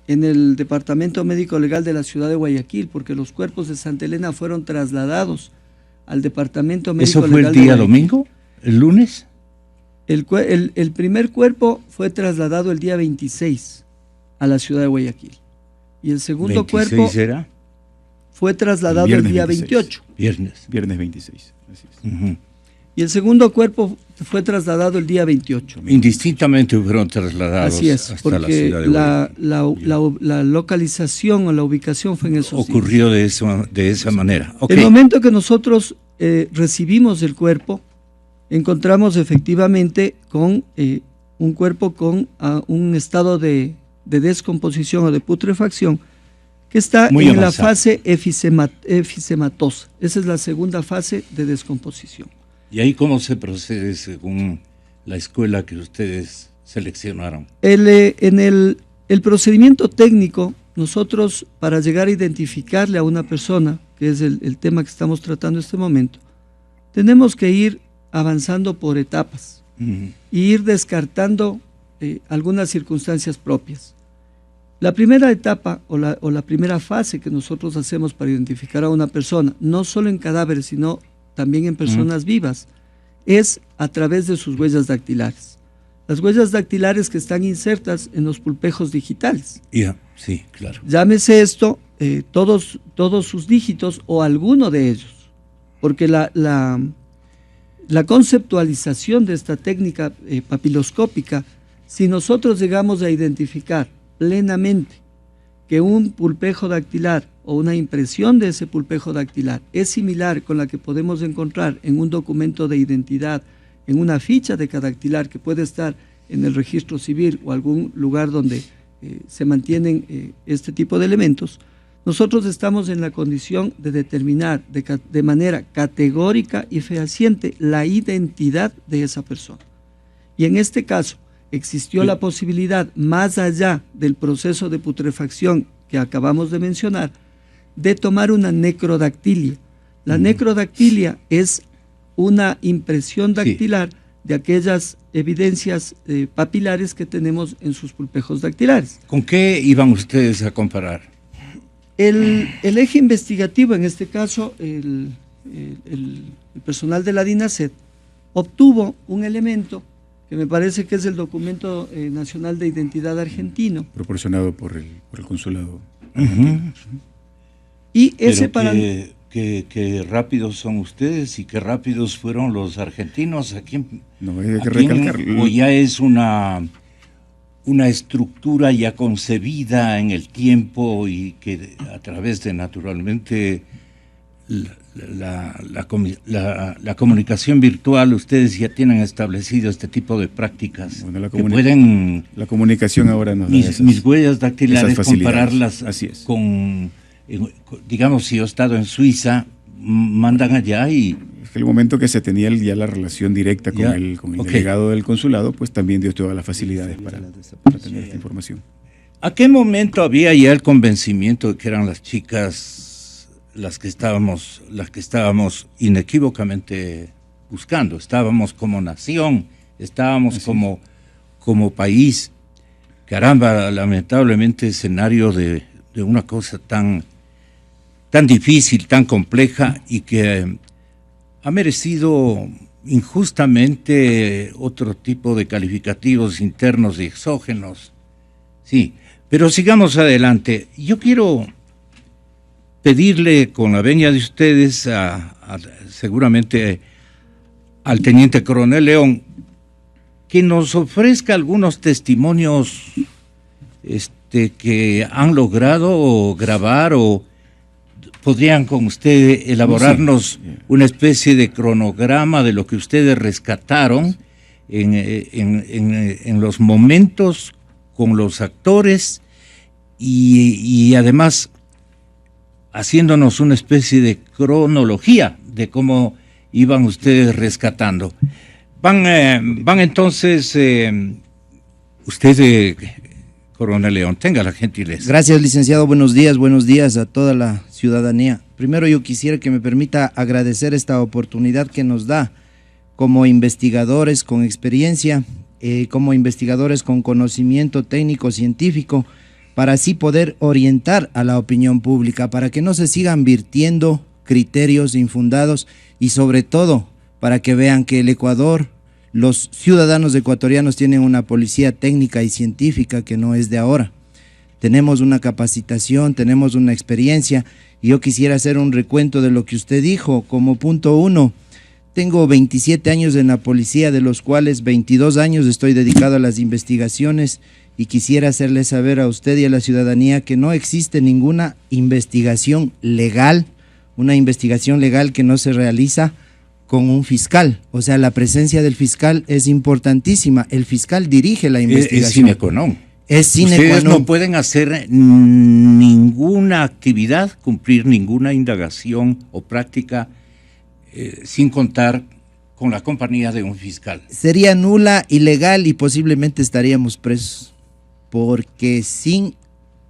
[SPEAKER 3] en el Departamento Médico Legal de la ciudad de Guayaquil, porque los cuerpos de Santa Elena fueron trasladados al Departamento Médico Legal.
[SPEAKER 1] ¿Eso fue el día domingo? ¿El lunes?
[SPEAKER 3] El primer cuerpo fue trasladado el día 26 a la ciudad de Guayaquil. Y el segundo cuerpo
[SPEAKER 1] era?
[SPEAKER 3] Fue trasladado el día 28.
[SPEAKER 4] Viernes 26. Así es.
[SPEAKER 3] Y el segundo cuerpo fue trasladado el día 28.
[SPEAKER 1] Indistintamente fueron trasladados.
[SPEAKER 3] Así es,
[SPEAKER 1] hasta
[SPEAKER 3] porque
[SPEAKER 1] la ciudad de
[SPEAKER 3] la localización o la ubicación fue en esos
[SPEAKER 1] ocurrió días. De esa manera.
[SPEAKER 3] Okay. El momento que nosotros recibimos el cuerpo, encontramos efectivamente con un cuerpo con un estado de descomposición o de putrefacción que está
[SPEAKER 1] muy
[SPEAKER 3] en
[SPEAKER 1] avanzado.
[SPEAKER 3] La fase efisematosa. Esa es la segunda fase de descomposición.
[SPEAKER 1] ¿Y ahí cómo se procede según la escuela que ustedes seleccionaron?
[SPEAKER 3] En el procedimiento técnico, nosotros para llegar a identificarle a una persona, que es el tema que estamos tratando en este momento, tenemos que ir avanzando por etapas y ir descartando algunas circunstancias propias. La primera etapa o la primera fase que nosotros hacemos para identificar a una persona, no solo en cadáveres, sino también en personas vivas, es a través de sus huellas dactilares. Las huellas dactilares que están insertas en los pulpejos digitales.
[SPEAKER 1] Sí, claro.
[SPEAKER 3] Llámese esto, todos sus dígitos o alguno de ellos, porque la conceptualización de esta técnica papiloscópica, si nosotros llegamos a identificar plenamente que un pulpejo dactilar o una impresión de ese pulpejo dactilar es similar con la que podemos encontrar en un documento de identidad, en una ficha de cadactilar que puede estar en el registro civil o algún lugar donde se mantienen este tipo de elementos, nosotros estamos en la condición de determinar de manera categórica y fehaciente la identidad de esa persona. Y en este caso existió la posibilidad, más allá del proceso de putrefacción que acabamos de mencionar, de tomar una necrodactilia. La necrodactilia es una impresión dactilar de aquellas evidencias papilares que tenemos en sus pulpejos dactilares.
[SPEAKER 1] ¿Con qué iban ustedes a comparar?
[SPEAKER 3] El eje investigativo, en este caso el personal de la DINASED, obtuvo un elemento que me parece que es el documento nacional de identidad argentino.
[SPEAKER 4] Proporcionado por el consulado.
[SPEAKER 3] Y ese
[SPEAKER 1] Pero qué rápidos son ustedes y qué rápidos fueron los argentinos aquí.
[SPEAKER 4] No, hay que recalcarlo.
[SPEAKER 1] O ya es una estructura ya concebida en el tiempo y que a través de, naturalmente, la comunicación virtual, ustedes ya tienen establecido este tipo de prácticas.
[SPEAKER 4] Bueno,
[SPEAKER 1] que pueden,
[SPEAKER 4] la comunicación ahora nos da
[SPEAKER 1] mis huellas dactilares, compararlas
[SPEAKER 4] con,
[SPEAKER 1] digamos, si yo he estado en Suiza, mandan allá y...
[SPEAKER 4] Es que el momento que se tenía ya la relación directa con el delegado del consulado, pues también dio todas las facilidades para tener esta información.
[SPEAKER 1] ¿A qué momento había ya el convencimiento de que eran las chicas las que estábamos inequívocamente buscando? Estábamos como nación, estábamos como país. Caramba, lamentablemente escenario de una cosa tan difícil, tan compleja y que ha merecido injustamente otro tipo de calificativos internos y exógenos. Sí, pero sigamos adelante. Yo quiero pedirle, con la venia de ustedes, seguramente al teniente coronel León, que nos ofrezca algunos testimonios que han logrado grabar o podrían con usted elaborarnos una especie de cronograma de lo que ustedes rescataron en los momentos con los actores y además haciéndonos una especie de cronología de cómo iban ustedes rescatando. Van entonces, usted, coronel León, tenga la gentileza.
[SPEAKER 5] Gracias, licenciado. Buenos días a toda la ciudadanía. Primero yo quisiera que me permita agradecer esta oportunidad que nos da como investigadores con experiencia, como investigadores con conocimiento técnico científico, para así poder orientar a la opinión pública, para que no se sigan virtiendo criterios infundados y sobre todo para que vean que el Ecuador, los ciudadanos ecuatorianos tienen una policía técnica y científica que no es de ahora. Tenemos una capacitación, tenemos una experiencia y yo quisiera hacer un recuento de lo que usted dijo. Como punto 1, tengo 27 años en la policía, de los cuales 22 años estoy dedicado a las investigaciones y quisiera hacerle saber a usted y a la ciudadanía que no existe ninguna investigación legal, una investigación legal que no se realiza con un fiscal. O sea, la presencia del fiscal es importantísima. El fiscal dirige la investigación.
[SPEAKER 1] Es sine qua non.
[SPEAKER 5] Es sine qua non.
[SPEAKER 1] Ustedes no pueden hacer ninguna actividad, cumplir ninguna indagación o práctica sin contar con la compañía de un fiscal.
[SPEAKER 5] Sería nula, ilegal y posiblemente estaríamos presos, porque sin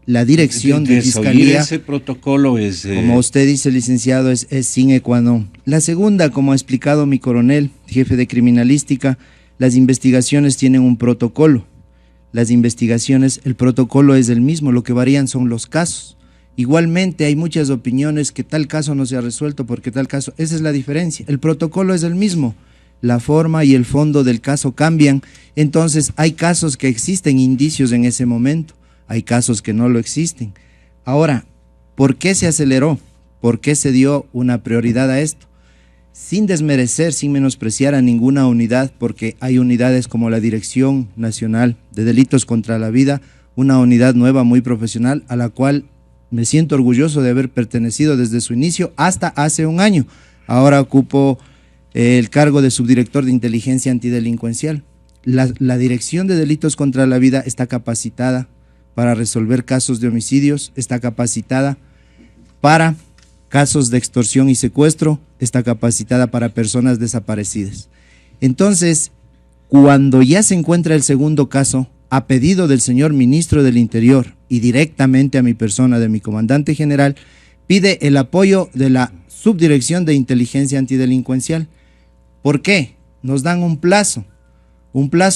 [SPEAKER 5] la dirección de fiscalía,
[SPEAKER 1] ese protocolo es...
[SPEAKER 5] como usted dice, licenciado, es sine qua non. La segunda, como ha explicado mi coronel, jefe de criminalística, las investigaciones tienen un protocolo. Las investigaciones, el protocolo es el mismo, lo que varían son los casos. Igualmente hay muchas opiniones que tal caso no se ha resuelto porque tal caso, esa es la diferencia. El protocolo es el mismo, la forma y el fondo del caso cambian. Entonces hay casos que existen indicios en ese momento, hay casos que no lo existen. Ahora, ¿por qué se aceleró? ¿Por qué se dio una prioridad a esto? Sin desmerecer, sin menospreciar a ninguna unidad, porque hay unidades como la Dirección Nacional de Delitos contra la Vida, una unidad nueva muy profesional a la cual me siento orgulloso de haber pertenecido desde su inicio hasta hace un año. Ahora ocupo el cargo de subdirector de inteligencia antidelincuencial. La Dirección de Delitos contra la Vida está capacitada para resolver casos de homicidios, está capacitada para casos de extorsión y secuestro, está capacitada para personas desaparecidas. Entonces, cuando ya se encuentra el segundo caso, a pedido del señor ministro del Interior y directamente a mi persona, de mi comandante general, pide el apoyo de la Subdirección de Inteligencia Antidelincuencial. ¿Por qué? Nos dan un plazo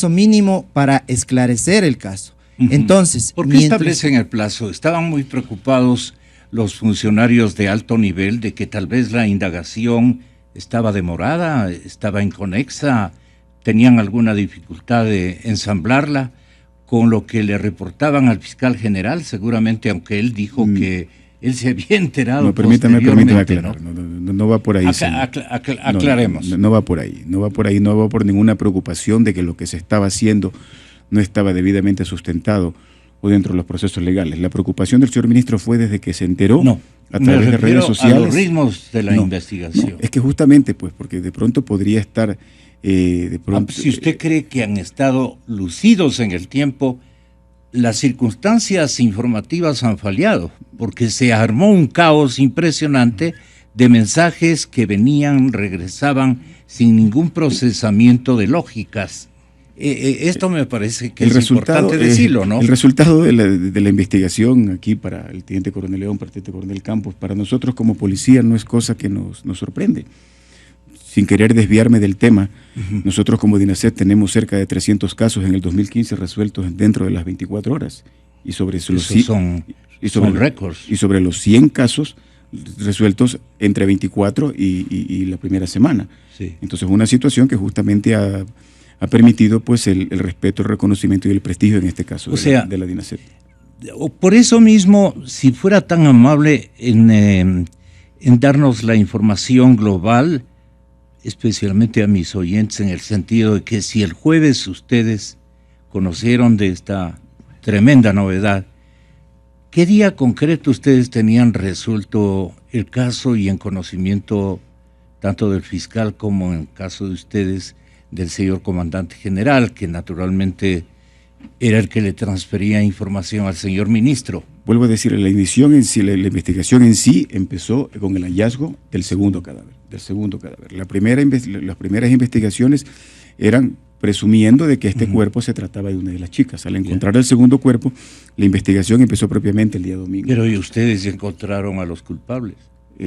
[SPEAKER 5] mínimo para esclarecer el caso. Entonces,
[SPEAKER 1] ¿por qué establecen el plazo? Estaban muy preocupados los funcionarios de alto nivel de que tal vez la indagación estaba demorada, estaba inconexa. tenían alguna dificultad de ensamblarla con lo que le reportaban al fiscal general, seguramente, aunque él dijo que él se había enterado.
[SPEAKER 4] No, permítame aclarar, no va por ahí.
[SPEAKER 1] Aclaremos.
[SPEAKER 4] No va por ahí, no va por ninguna preocupación de que lo que se estaba haciendo no estaba debidamente sustentado o dentro de los procesos legales. La preocupación del señor ministro fue desde que se enteró a través de redes sociales.
[SPEAKER 1] A los ritmos de la investigación.
[SPEAKER 4] No, es que justamente, pues, porque de pronto podría estar...
[SPEAKER 1] si usted cree que han estado lucidos en el tiempo, las circunstancias informativas han fallado, porque se armó un caos impresionante de mensajes que venían, regresaban sin ningún procesamiento de lógicas. Esto me parece que es importante decirlo, ¿no?
[SPEAKER 4] El resultado de la investigación aquí para el teniente coronel León, para el teniente coronel Campos, para nosotros como policía no es cosa que nos sorprende. Sin querer desviarme del tema, nosotros como DINASET tenemos cerca de 300 casos en el 2015 resueltos dentro de las 24 horas. Y sobre
[SPEAKER 1] son récords.
[SPEAKER 4] Y sobre los 100 casos resueltos entre 24 y la primera semana.
[SPEAKER 1] Sí.
[SPEAKER 4] Entonces una situación que justamente ha permitido pues el respeto, el reconocimiento y el prestigio en este caso de la DINASET.
[SPEAKER 1] Por eso mismo, si fuera tan amable en darnos la información global, especialmente a mis oyentes, en el sentido de que si el jueves ustedes conocieron de esta tremenda novedad, ¿qué día concreto ustedes tenían resuelto el caso y en conocimiento tanto del fiscal como en el caso de ustedes del señor comandante general, que naturalmente era el que le transfería información al señor ministro?
[SPEAKER 4] Vuelvo a decir, la investigación en sí empezó con el hallazgo del segundo cadáver. Las primeras investigaciones eran presumiendo de que este cuerpo se trataba de una de las chicas. Al encontrar el segundo cuerpo, la investigación empezó propiamente el día domingo.
[SPEAKER 1] Pero ¿y ustedes encontraron a los culpables?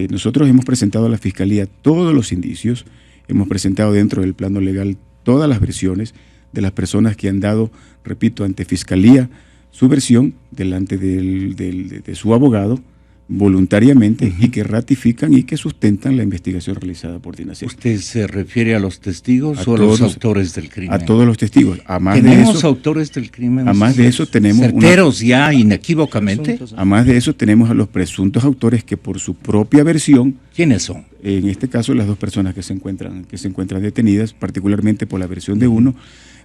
[SPEAKER 4] Nosotros hemos presentado a la Fiscalía todos los indicios, hemos presentado dentro del plano legal todas las versiones de las personas que han dado, repito, ante Fiscalía, su versión delante de su abogado, voluntariamente, y que ratifican y que sustentan la investigación realizada por DINASET.
[SPEAKER 1] ¿Usted se refiere a los testigos o a los autores del crimen?
[SPEAKER 4] A todos los testigos.
[SPEAKER 1] ¿Tenemos autores del crimen?
[SPEAKER 4] Además de eso tenemos...
[SPEAKER 1] ¿Certeros ya inequívocamente?
[SPEAKER 4] Además de eso tenemos a los presuntos autores que por su propia versión...
[SPEAKER 1] ¿Quiénes son?
[SPEAKER 4] En este caso las dos personas que se encuentran detenidas, particularmente por la versión de uno,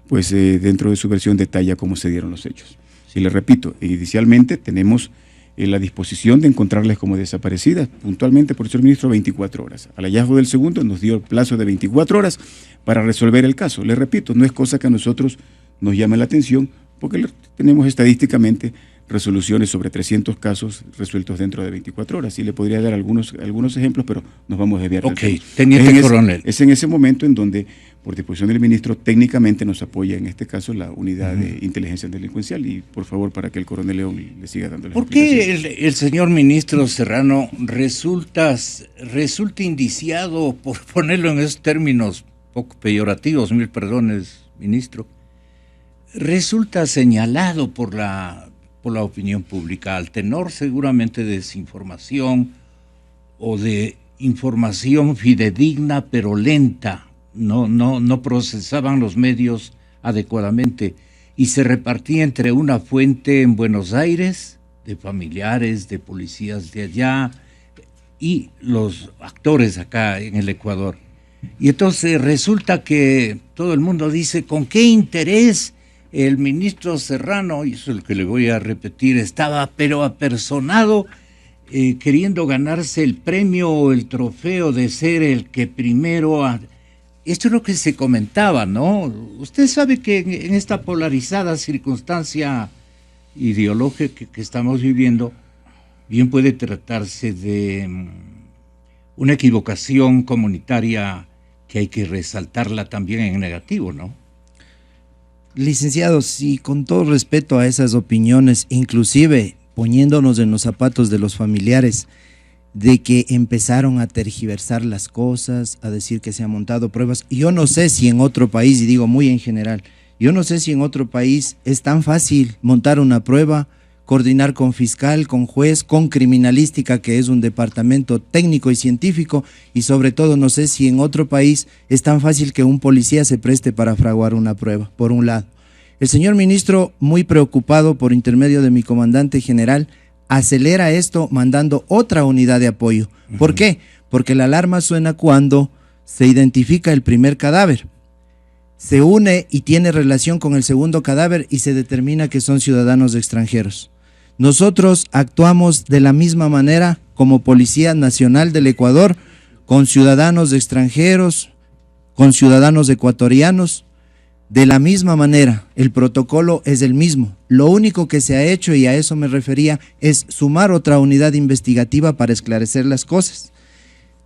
[SPEAKER 4] pues dentro de su versión detalla cómo se dieron los hechos. Y le repito, inicialmente tenemos la disposición de encontrarles como desaparecidas, puntualmente por el señor ministro, 24 horas. Al hallazgo del segundo nos dio el plazo de 24 horas para resolver el caso. Le repito, no es cosa que a nosotros nos llame la atención, porque tenemos estadísticamente resoluciones sobre 300 casos resueltos dentro de 24 horas. Y le podría dar algunos ejemplos, pero nos vamos a desviar.
[SPEAKER 1] Ok, teniente coronel.
[SPEAKER 4] Es en ese momento en donde, por disposición del ministro, técnicamente nos apoya en este caso la unidad de inteligencia delincuencial. Y por favor, para que el coronel León le siga dando la explicación.
[SPEAKER 1] ¿Por qué el señor ministro Serrano resulta indiciado, por ponerlo en esos términos poco peyorativos, mil perdones, ministro, resulta señalado por la opinión pública, al tenor seguramente de desinformación o de información fidedigna pero lenta? No procesaban los medios adecuadamente y se repartía entre una fuente en Buenos Aires, de familiares, de policías de allá y los actores acá en el Ecuador. Y entonces resulta que todo el mundo dice, ¿con qué interés el ministro Serrano, y eso es lo que le voy a repetir, estaba pero apersonado queriendo ganarse el premio o el trofeo de ser el que primero... Esto es lo que se comentaba, ¿no? Usted sabe que en esta polarizada circunstancia ideológica que estamos viviendo, bien puede tratarse de una equivocación comunitaria que hay que resaltarla también en negativo, ¿no?
[SPEAKER 5] Licenciado, sí, con todo respeto a esas opiniones, inclusive poniéndonos en los zapatos de los familiares, de que empezaron a tergiversar las cosas, a decir que se han montado pruebas. Yo no sé si en otro país, y digo muy en general, yo no sé si en otro país es tan fácil montar una prueba coordinar con fiscal, con juez, con criminalística, que es un departamento técnico y científico, y sobre todo no sé si en otro país es tan fácil que un policía se preste para fraguar una prueba, por un lado. El señor ministro, muy preocupado por intermedio de mi comandante general, acelera esto mandando otra unidad de apoyo. ¿Por qué? Porque la alarma suena cuando se identifica el primer cadáver, se une y tiene relación con el segundo cadáver y se determina que son ciudadanos extranjeros. Nosotros actuamos de la misma manera como Policía Nacional del Ecuador, con ciudadanos extranjeros, con ciudadanos ecuatorianos. De la misma manera, el protocolo es el mismo. Lo único que se ha hecho, y a eso me refería, es sumar otra unidad investigativa para esclarecer las cosas.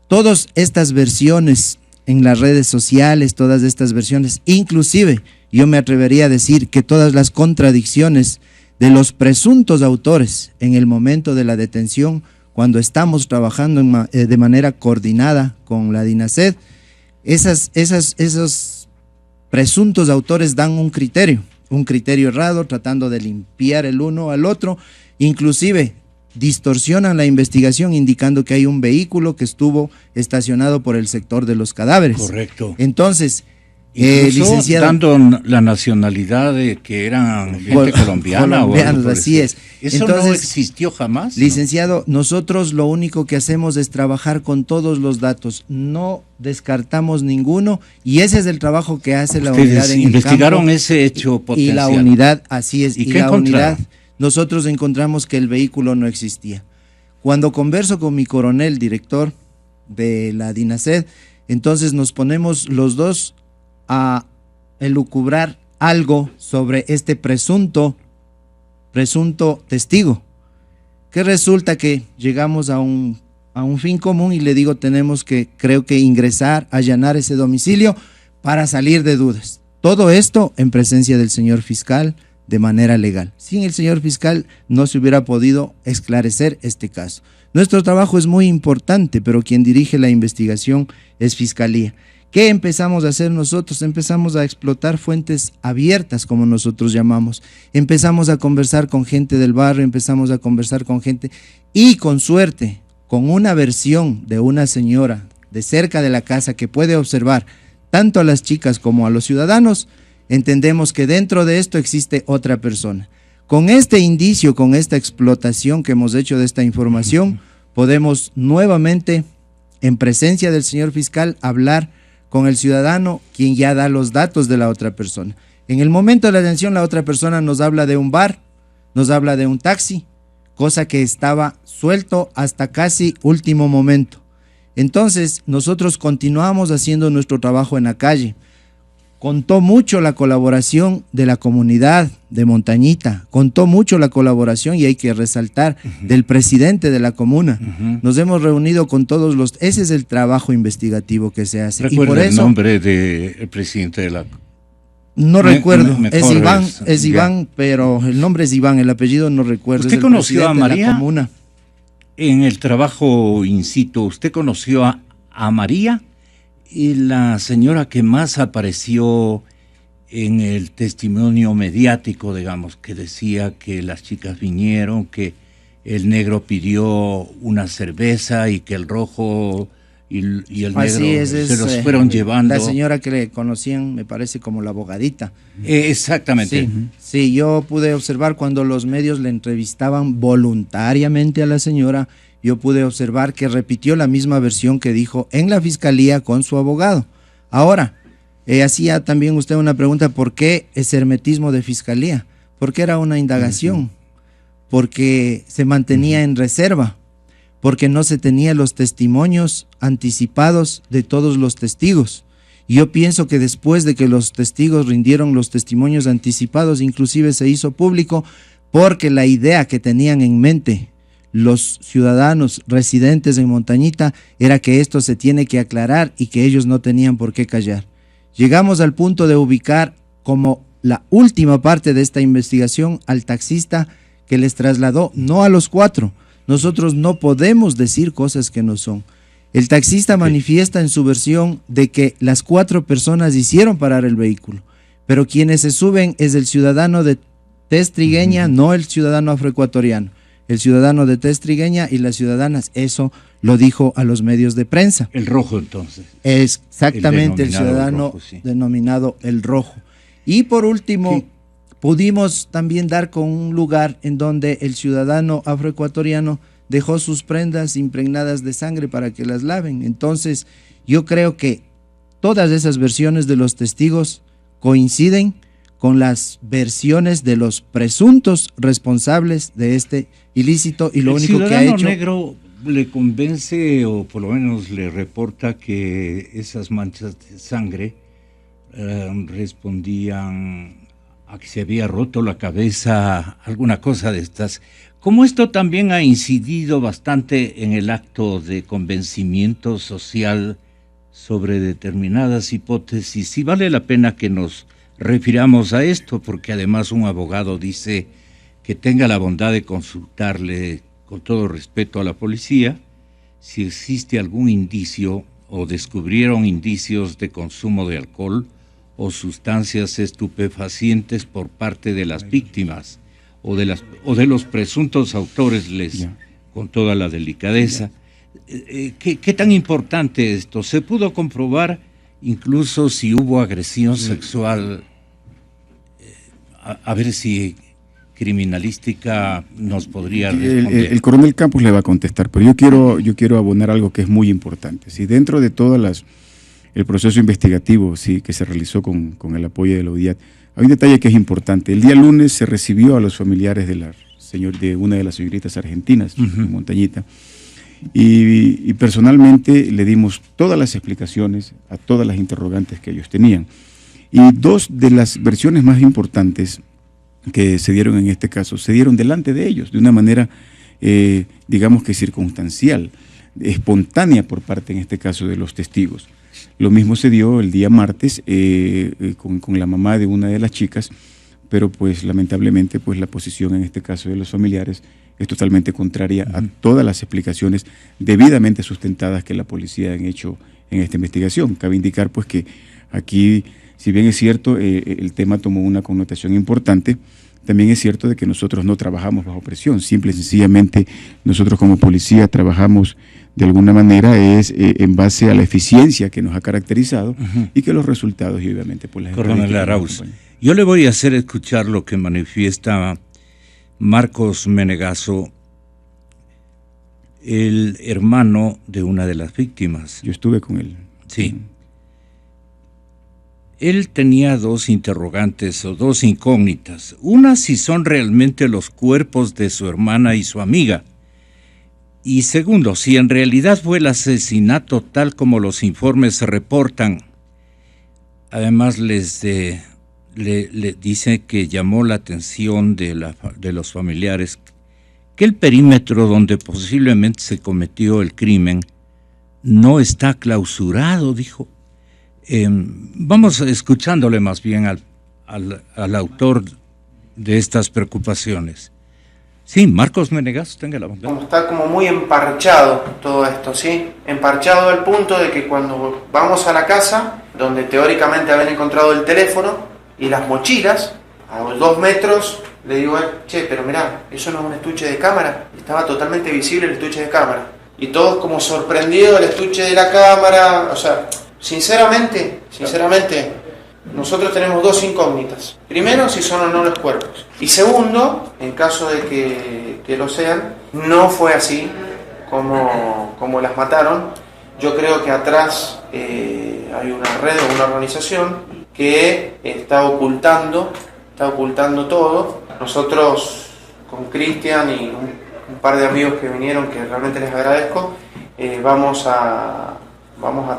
[SPEAKER 5] Todas estas versiones en las redes sociales, todas estas versiones, inclusive yo me atrevería a decir que todas las contradicciones de los presuntos autores en el momento de la detención, cuando estamos trabajando de manera coordinada con la DINASED, esos presuntos autores dan un criterio errado, tratando de limpiar el uno al otro, inclusive distorsionan la investigación indicando que hay un vehículo que estuvo estacionado por el sector de los cadáveres.
[SPEAKER 1] Correcto.
[SPEAKER 5] Entonces,
[SPEAKER 1] licenciado, dando la nacionalidad de que eran gente colombiana.
[SPEAKER 5] Colombianos, así es.
[SPEAKER 1] ¿Eso entonces no existió jamás?
[SPEAKER 5] Licenciado, nosotros lo único que hacemos es trabajar con todos los datos, no descartamos ninguno, y ese es el trabajo que hace la unidad en el campo.
[SPEAKER 1] ¿Investigaron ese hecho potencial?
[SPEAKER 5] Y la unidad, así es,
[SPEAKER 1] ¿Y qué la unidad,
[SPEAKER 5] nosotros encontramos que el vehículo no existía. Cuando converso con mi coronel, director de la DINASED, entonces nos ponemos los dos a elucubrar algo sobre este presunto testigo, que resulta que llegamos a un fin común y le digo, tenemos que, creo que ingresar, allanar ese domicilio para salir de dudas. Todo esto en presencia del señor fiscal de manera legal. Sin el señor fiscal no se hubiera podido esclarecer este caso. Nuestro trabajo es muy importante, pero quien dirige la investigación es Fiscalía. ¿Qué empezamos a hacer nosotros? Empezamos a explotar fuentes abiertas, como nosotros llamamos. Empezamos a conversar con gente del barrio, empezamos a conversar con gente y con suerte, con una versión de una señora de cerca de la casa que puede observar tanto a las chicas como a los ciudadanos, entendemos que dentro de esto existe otra persona. Con este indicio, con esta explotación que hemos hecho de esta información, podemos nuevamente, en presencia del señor fiscal, hablar con el ciudadano, quien ya da los datos de la otra persona. En el momento de la detención, la otra persona nos habla de un bar, nos habla de un taxi, cosa que estaba suelto hasta casi último momento. Entonces, nosotros continuamos haciendo nuestro trabajo en la calle. Contó mucho la colaboración de la comunidad de Montañita, contó mucho la colaboración, y hay que resaltar, del presidente de la comuna. Nos hemos reunido con todos los... Ese es el trabajo investigativo que se hace.
[SPEAKER 1] ¿Recuerda
[SPEAKER 5] y por eso,
[SPEAKER 1] el nombre del presidente de la...
[SPEAKER 5] No recuerdo, es
[SPEAKER 1] ya.
[SPEAKER 5] Iván, pero el nombre es Iván, el apellido no recuerdo.
[SPEAKER 1] ¿Usted conoció a María?
[SPEAKER 5] De la comuna.
[SPEAKER 1] En el trabajo in situ, ¿usted conoció a María? Y la señora que más apareció en el testimonio mediático, digamos, que decía que las chicas vinieron, que el negro pidió una cerveza y que el rojo y el negro se los fueron llevando.
[SPEAKER 5] La señora que le conocían, me parece, como la abogadita.
[SPEAKER 1] Exactamente.
[SPEAKER 5] Sí, yo pude observar cuando los medios le entrevistaban voluntariamente a la señora. Yo pude observar que repitió la misma versión que dijo en la fiscalía con su abogado. Ahora, hacía también usted una pregunta, ¿por qué ese hermetismo de fiscalía? Porque era una indagación, porque se mantenía en reserva, porque no se tenían los testimonios anticipados de todos los testigos. Y yo pienso que después de que los testigos rindieron los testimonios anticipados, inclusive se hizo público, porque la idea que tenían en mente los ciudadanos residentes en Montañita era que esto se tiene que aclarar y que ellos no tenían por qué callar. Llegamos al punto de ubicar como la última parte de esta investigación al taxista que les trasladó, no a los 4. Nosotros no podemos decir cosas que no son. El taxista manifiesta en su versión de que las 4 personas hicieron parar el vehículo, pero quienes se suben es el ciudadano de tez trigueña, no el ciudadano afroecuatoriano, el ciudadano de tez trigueña y las ciudadanas. Eso lo dijo a los medios de prensa.
[SPEAKER 1] El rojo, entonces.
[SPEAKER 5] Exactamente, el ciudadano
[SPEAKER 1] rojo, sí.
[SPEAKER 5] denominado el rojo. Y por último, sí, pudimos también dar con un lugar en donde el ciudadano afroecuatoriano dejó sus prendas impregnadas de sangre para que las laven. Entonces, yo creo que todas esas versiones de los testigos coinciden con las versiones de los presuntos responsables de este ilícito, y lo único que ha hecho...
[SPEAKER 1] ¿El ciudadano negro le convence o por lo menos le reporta que esas manchas de sangre respondían a que se había roto la cabeza, alguna cosa de estas? ¿Cómo esto también ha incidido bastante en el acto de convencimiento social sobre determinadas hipótesis? Sí vale la pena que nos refiramos a esto, porque además un abogado dice que tenga la bondad de consultarle, con todo respeto a la policía, si existe algún indicio o descubrieron indicios de consumo de alcohol o sustancias estupefacientes por parte de las víctimas o de los presuntos autores, con toda la delicadeza. ¿Qué tan importante esto? ¿Se pudo comprobar incluso si hubo agresión sexual? A ver si criminalística nos podría responder.
[SPEAKER 4] El coronel Campos le va a contestar, pero yo quiero abonar algo que es muy importante. Si dentro de todas el proceso investigativo, sí, que se realizó con el apoyo de la UDIAT, hay un detalle que es importante. El día lunes se recibió a los familiares de una de las señoritas argentinas, Montañita, y personalmente le dimos todas las explicaciones a todas las interrogantes que ellos tenían. Y dos de las versiones más importantes que se dieron en este caso, se dieron delante de ellos, de una manera, digamos que circunstancial, espontánea por parte, en este caso, de los testigos. Lo mismo se dio el día martes con la mamá de una de las chicas, pero pues lamentablemente pues la posición en este caso de los familiares es totalmente contraria a todas las explicaciones debidamente sustentadas que la policía han hecho en esta investigación. Cabe indicar pues que aquí, si bien es cierto, el tema tomó una connotación importante, también es cierto de que nosotros no trabajamos bajo presión. Simple y sencillamente nosotros como policía trabajamos de alguna manera en base a la eficiencia que nos ha caracterizado y que los resultados y obviamente por las
[SPEAKER 1] Coronel Arauz, yo le voy a hacer escuchar lo que manifiesta Marcos Menegaso, el hermano de una de las víctimas.
[SPEAKER 4] Yo estuve con él.
[SPEAKER 1] Sí. Él tenía dos interrogantes o dos incógnitas. Una, si son realmente los cuerpos de su hermana y su amiga. Y segundo, si en realidad fue el asesinato tal como los informes se reportan. Además le dice que llamó la atención de los familiares que el perímetro donde posiblemente se cometió el crimen no está clausurado, dijo. Vamos escuchándole más bien al autor de estas preocupaciones. Sí, Marcos Menegaso, tenga la bondad.
[SPEAKER 6] Está como muy emparchado todo esto, ¿sí? Emparchado al punto de que cuando vamos a la casa, donde teóricamente habían encontrado el teléfono y las mochilas, a 2 metros, le digo, che, pero mirá, eso no es un estuche de cámara. Estaba totalmente visible el estuche de cámara. Y todos como sorprendidos del estuche de la cámara, o sea... Sinceramente, nosotros tenemos dos incógnitas. Primero, si son o no los cuerpos. Y segundo, en caso de que lo sean, no fue así como las mataron. Yo creo que atrás hay una red o una organización que está ocultando todo. Nosotros, con Cristian y un par de amigos que vinieron, que realmente les agradezco, vamos a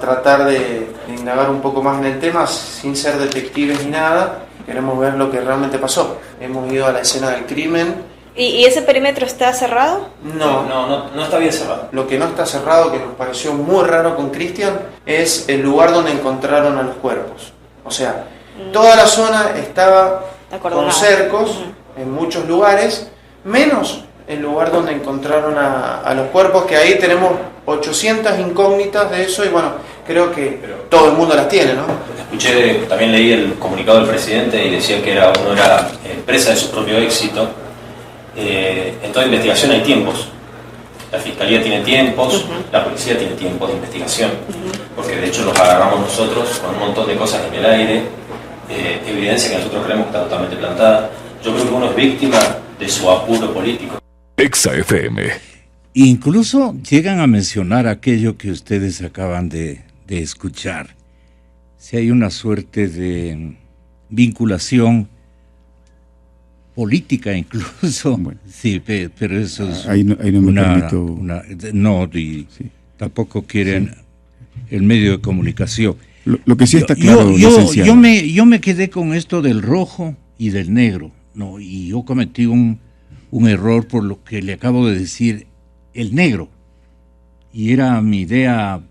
[SPEAKER 6] tratar de indagar un poco más en el tema sin ser detectives ni nada. Queremos ver lo que realmente pasó. Hemos ido a la escena del crimen.
[SPEAKER 7] ¿Y ese perímetro está cerrado?
[SPEAKER 6] No está bien cerrado. Lo que no está cerrado, que nos pareció muy raro con Cristian, es el lugar donde encontraron a los cuerpos. O sea, toda la zona estaba con cercos en muchos lugares, menos el lugar donde encontraron a los cuerpos, que ahí tenemos 800 incógnitas de eso y bueno, creo que todo el mundo las tiene, ¿no?
[SPEAKER 8] Escuché, también leí el comunicado del presidente y decía que uno era presa de su propio éxito. En toda investigación hay tiempos. La Fiscalía tiene tiempos, la Policía tiene tiempos de investigación, porque de hecho los agarramos nosotros con un montón de cosas en el aire, evidencia que nosotros creemos que está totalmente plantada. Yo creo que uno es víctima de su apuro político.
[SPEAKER 9] Exa FM.
[SPEAKER 1] Incluso llegan a mencionar aquello que ustedes acaban de escuchar. Si hay una suerte de vinculación política incluso, bueno, sí, pero eso es
[SPEAKER 4] ahí no me permito.
[SPEAKER 1] Sí. Tampoco quieren el medio de comunicación.
[SPEAKER 4] Lo que sí está claro, licenciado.
[SPEAKER 1] Yo me quedé con esto del rojo y del negro, no, y yo cometí un error por lo que le acabo de decir, el negro, y era mi idea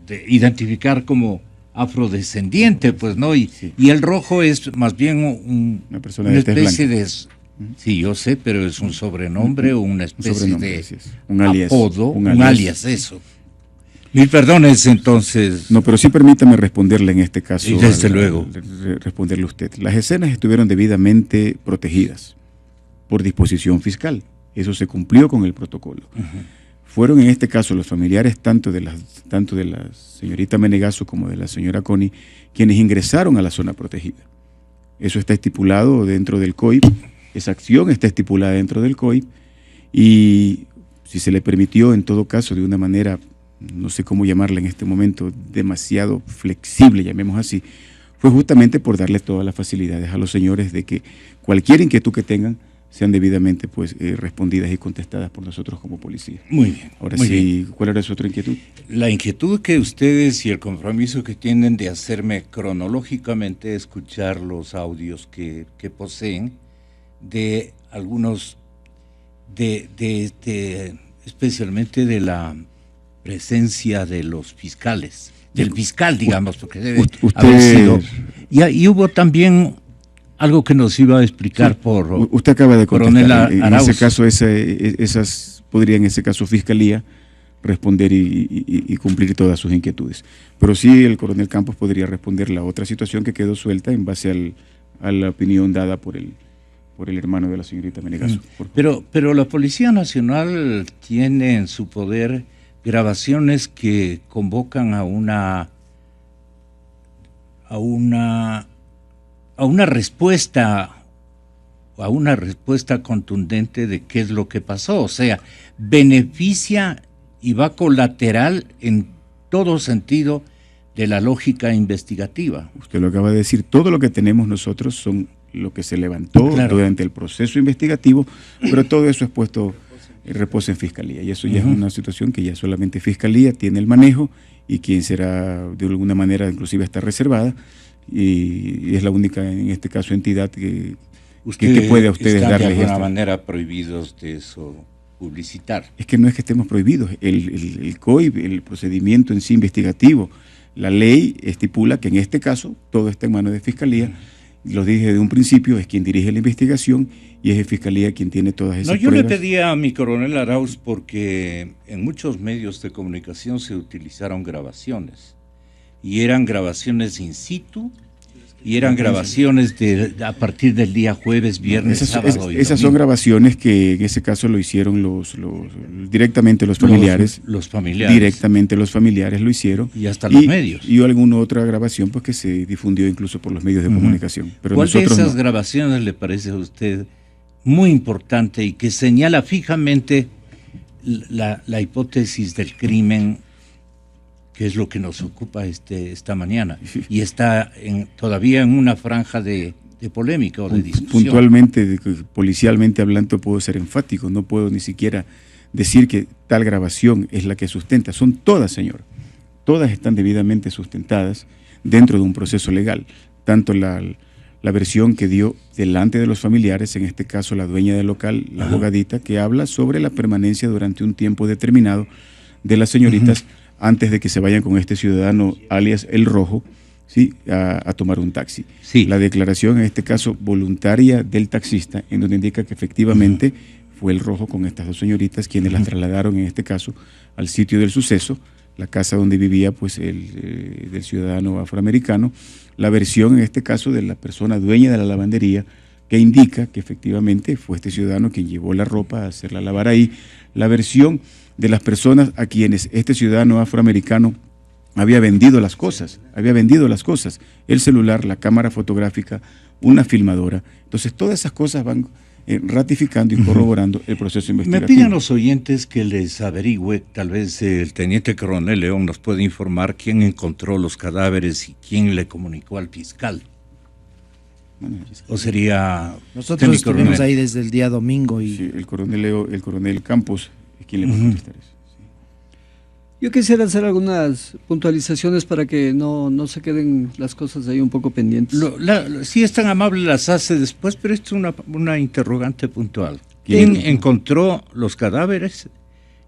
[SPEAKER 1] de identificar como afrodescendiente, pues, ¿no? Y el rojo es más bien una especie de... Sí, yo sé, pero es un sobrenombre o una especie de
[SPEAKER 4] un alias,
[SPEAKER 1] apodo, un alias, eso. Mil perdones, entonces.
[SPEAKER 4] No, pero sí permítame responderle en este caso.
[SPEAKER 1] Y desde luego.
[SPEAKER 4] Responderle a usted. Las escenas estuvieron debidamente protegidas por disposición fiscal. Eso se cumplió con el protocolo. Fueron en este caso los familiares tanto de la señorita Menegaso como de la señora Connie quienes ingresaron a la zona protegida. Eso está estipulado dentro del COIP, esa acción está estipulada dentro del COIP y si se le permitió en todo caso de una manera, no sé cómo llamarla en este momento, demasiado flexible, llamemos así, fue justamente por darle todas las facilidades a los señores de que cualquier inquietud que tengan sean debidamente respondidas y contestadas por nosotros como policía.
[SPEAKER 1] Muy bien.
[SPEAKER 4] Ahora
[SPEAKER 1] muy
[SPEAKER 4] sí,
[SPEAKER 1] bien.
[SPEAKER 4] ¿Cuál era su otra inquietud?
[SPEAKER 1] La inquietud que ustedes y el compromiso que tienen de hacerme cronológicamente escuchar los audios que poseen de algunos, especialmente de la presencia de los fiscales, del fiscal, digamos, porque debe haber sido... Y hubo también... algo que nos iba a explicar por
[SPEAKER 4] usted acaba de contestar. En
[SPEAKER 1] Arauz.
[SPEAKER 4] ese caso, esas podría en ese caso Fiscalía responder y cumplir todas sus inquietudes. Pero sí el coronel Campos podría responder la otra situación que quedó suelta en base a la opinión dada por el hermano de la señorita Menegaso.
[SPEAKER 1] Pero la Policía Nacional tiene en su poder grabaciones que convocan a una respuesta contundente de qué es lo que pasó, o sea, beneficia y va colateral en todo sentido de la lógica investigativa.
[SPEAKER 4] Usted lo acaba de decir, todo lo que tenemos nosotros son lo que se levantó durante el proceso investigativo, pero todo eso es puesto reposa en Fiscalía, y eso ya es una situación que ya solamente Fiscalía tiene el manejo y quien será de alguna manera inclusive está reservada, y es la única en este caso entidad que puede a ustedes darles
[SPEAKER 1] de alguna manera prohibidos de eso publicitar.
[SPEAKER 4] Es que no es que estemos prohibidos, el COIP, el procedimiento en sí investigativo, la ley estipula que en este caso todo está en manos de Fiscalía. Lo dije desde un principio, es quien dirige la investigación y es el Fiscalía quien tiene todas esas pruebas.
[SPEAKER 1] Yo le pedía a mi coronel Arauz porque en muchos medios de comunicación se utilizaron grabaciones y eran grabaciones in situ y eran grabaciones a partir del día jueves, viernes, sábado y
[SPEAKER 4] esas son grabaciones que en ese caso lo hicieron directamente los familiares.
[SPEAKER 1] Los familiares.
[SPEAKER 4] Directamente los familiares lo hicieron.
[SPEAKER 1] Y hasta los medios.
[SPEAKER 4] Y alguna otra grabación pues que se difundió incluso por los medios de comunicación. Pero
[SPEAKER 1] ¿Cuál de esas grabaciones le parece a usted muy importante y que señala fijamente la hipótesis del crimen, que es lo que nos ocupa esta mañana, y está todavía en una franja de polémica o de discusión?
[SPEAKER 4] Puntualmente, policialmente hablando, puedo ser enfático, no puedo ni siquiera decir que tal grabación es la que sustenta, son todas, señor, todas están debidamente sustentadas dentro de un proceso legal, tanto la versión que dio delante de los familiares, en este caso la dueña del local, la abogadita, que habla sobre la permanencia durante un tiempo determinado de las señoritas antes de que se vayan con este ciudadano alias El Rojo, ¿sí? a tomar un taxi.
[SPEAKER 1] Sí.
[SPEAKER 4] La declaración en este caso voluntaria del taxista, en donde indica que efectivamente fue el Rojo con estas dos señoritas, quienes las trasladaron en este caso al sitio del suceso, la casa donde vivía pues del ciudadano afroamericano. La versión en este caso de la persona dueña de la lavandería, que indica que efectivamente fue este ciudadano quien llevó la ropa a hacerla lavar ahí. La versión de las personas a quienes este ciudadano afroamericano había vendido las cosas, el celular, la cámara fotográfica, una filmadora. Entonces todas esas cosas van ratificando y corroborando el proceso investigativo.
[SPEAKER 1] Me piden los oyentes que les averigüe, tal vez el teniente coronel León nos puede informar quién encontró los cadáveres y quién le comunicó al fiscal. Bueno, o sería
[SPEAKER 5] nosotros estuvimos ahí desde el día domingo y
[SPEAKER 4] sí, el coronel Campos es quien le va a contestar eso.
[SPEAKER 3] Yo quisiera hacer algunas puntualizaciones para que no se queden las cosas ahí un poco pendientes.
[SPEAKER 1] Si es tan amable las hace después, pero esto es una interrogante puntual. ¿Quién encontró los cadáveres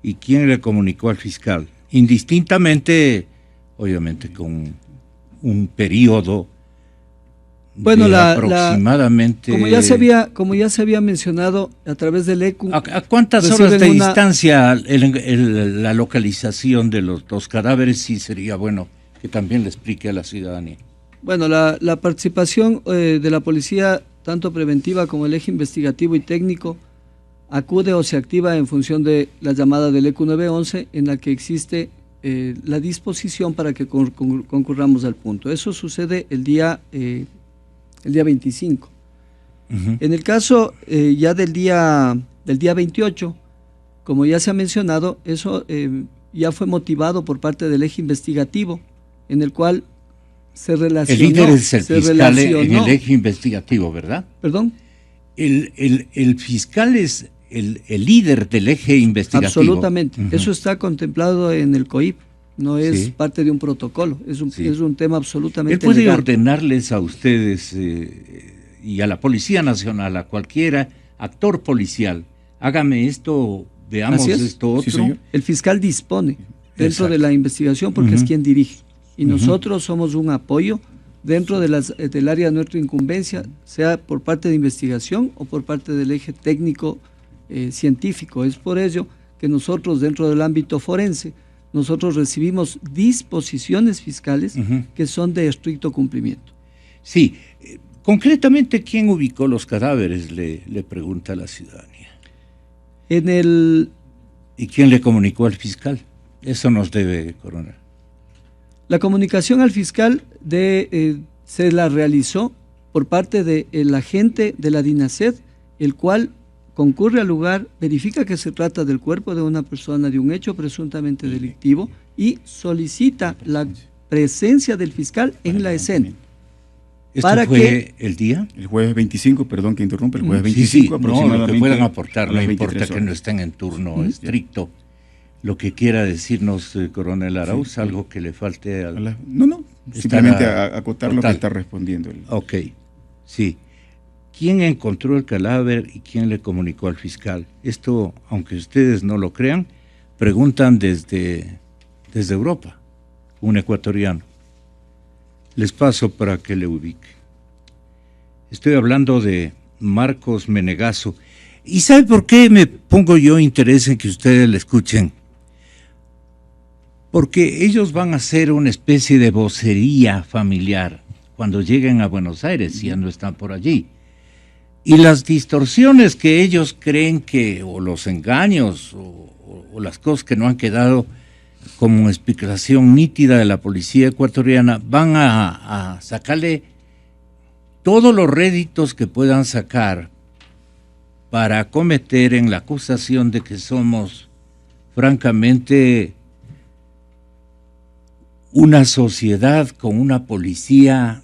[SPEAKER 1] y quién le comunicó al fiscal? Indistintamente, obviamente con un periodo de aproximadamente...
[SPEAKER 3] como ya se había mencionado a través del ECU...
[SPEAKER 1] ¿A cuántas horas de distancia la localización de los dos cadáveres? Sí sería bueno que también le explique a la ciudadanía.
[SPEAKER 3] Bueno, la participación de la policía, tanto preventiva como el eje investigativo y técnico, acude o se activa en función de la llamada del ECU 911, en la que existe la disposición para que concurramos al punto. Eso sucede el día 25. En el caso ya del día 28, como ya se ha mencionado, eso ya fue motivado por parte del eje investigativo, en el cual se relacionó.
[SPEAKER 1] El líder es el fiscal en el eje investigativo, ¿verdad?
[SPEAKER 3] ¿Perdón?
[SPEAKER 1] El fiscal es el líder del eje investigativo.
[SPEAKER 3] Absolutamente. Eso está contemplado en el COIP. No es parte de un protocolo, es un tema absolutamente
[SPEAKER 1] Él puede
[SPEAKER 3] legal.
[SPEAKER 1] ordenarles a ustedes y a la Policía Nacional, a cualquiera actor policial, hágame esto, veamos esto otro.
[SPEAKER 3] Sí, el fiscal dispone dentro de la investigación porque es quien dirige. Y nosotros somos un apoyo dentro de del área de nuestra incumbencia, sea por parte de investigación o por parte del eje técnico científico. Es por ello que nosotros dentro del ámbito forense, nosotros recibimos disposiciones fiscales que son de estricto cumplimiento.
[SPEAKER 1] Sí, concretamente, ¿quién ubicó los cadáveres? Le pregunta la ciudadanía. ¿Y quién le comunicó al fiscal? Eso nos debe, coronel.
[SPEAKER 3] La comunicación al fiscal se la realizó por parte del agente de la DINASED, el cual concurre al lugar, verifica que se trata del cuerpo de una persona, de un hecho presuntamente delictivo, y solicita la presencia del fiscal en la escena.
[SPEAKER 1] ¿Esto fue el día?
[SPEAKER 4] El jueves 25, perdón que interrumpa, el jueves 25 aproximadamente.
[SPEAKER 1] No, lo que puedan aportar, no importa que no estén en turno estricto. Lo que quiera decirnos, coronel Arauz, algo que le falte a
[SPEAKER 4] No, simplemente acotar lo que está respondiendo.
[SPEAKER 1] Ok, sí. ¿Quién encontró el cadáver y quién le comunicó al fiscal? Esto, aunque ustedes no lo crean, preguntan desde Europa, un ecuatoriano. Les paso para que le ubique. Estoy hablando de Marcos Menegaso. ¿Y sabe por qué me pongo yo interés en que ustedes le escuchen? Porque ellos van a hacer una especie de vocería familiar cuando lleguen a Buenos Aires, si ya no están por allí. Y las distorsiones que ellos creen que, o los engaños, o las cosas que no han quedado como explicación nítida de la policía ecuatoriana, van a sacarle todos los réditos que puedan sacar para acometer en la acusación de que somos, francamente, una sociedad con una policía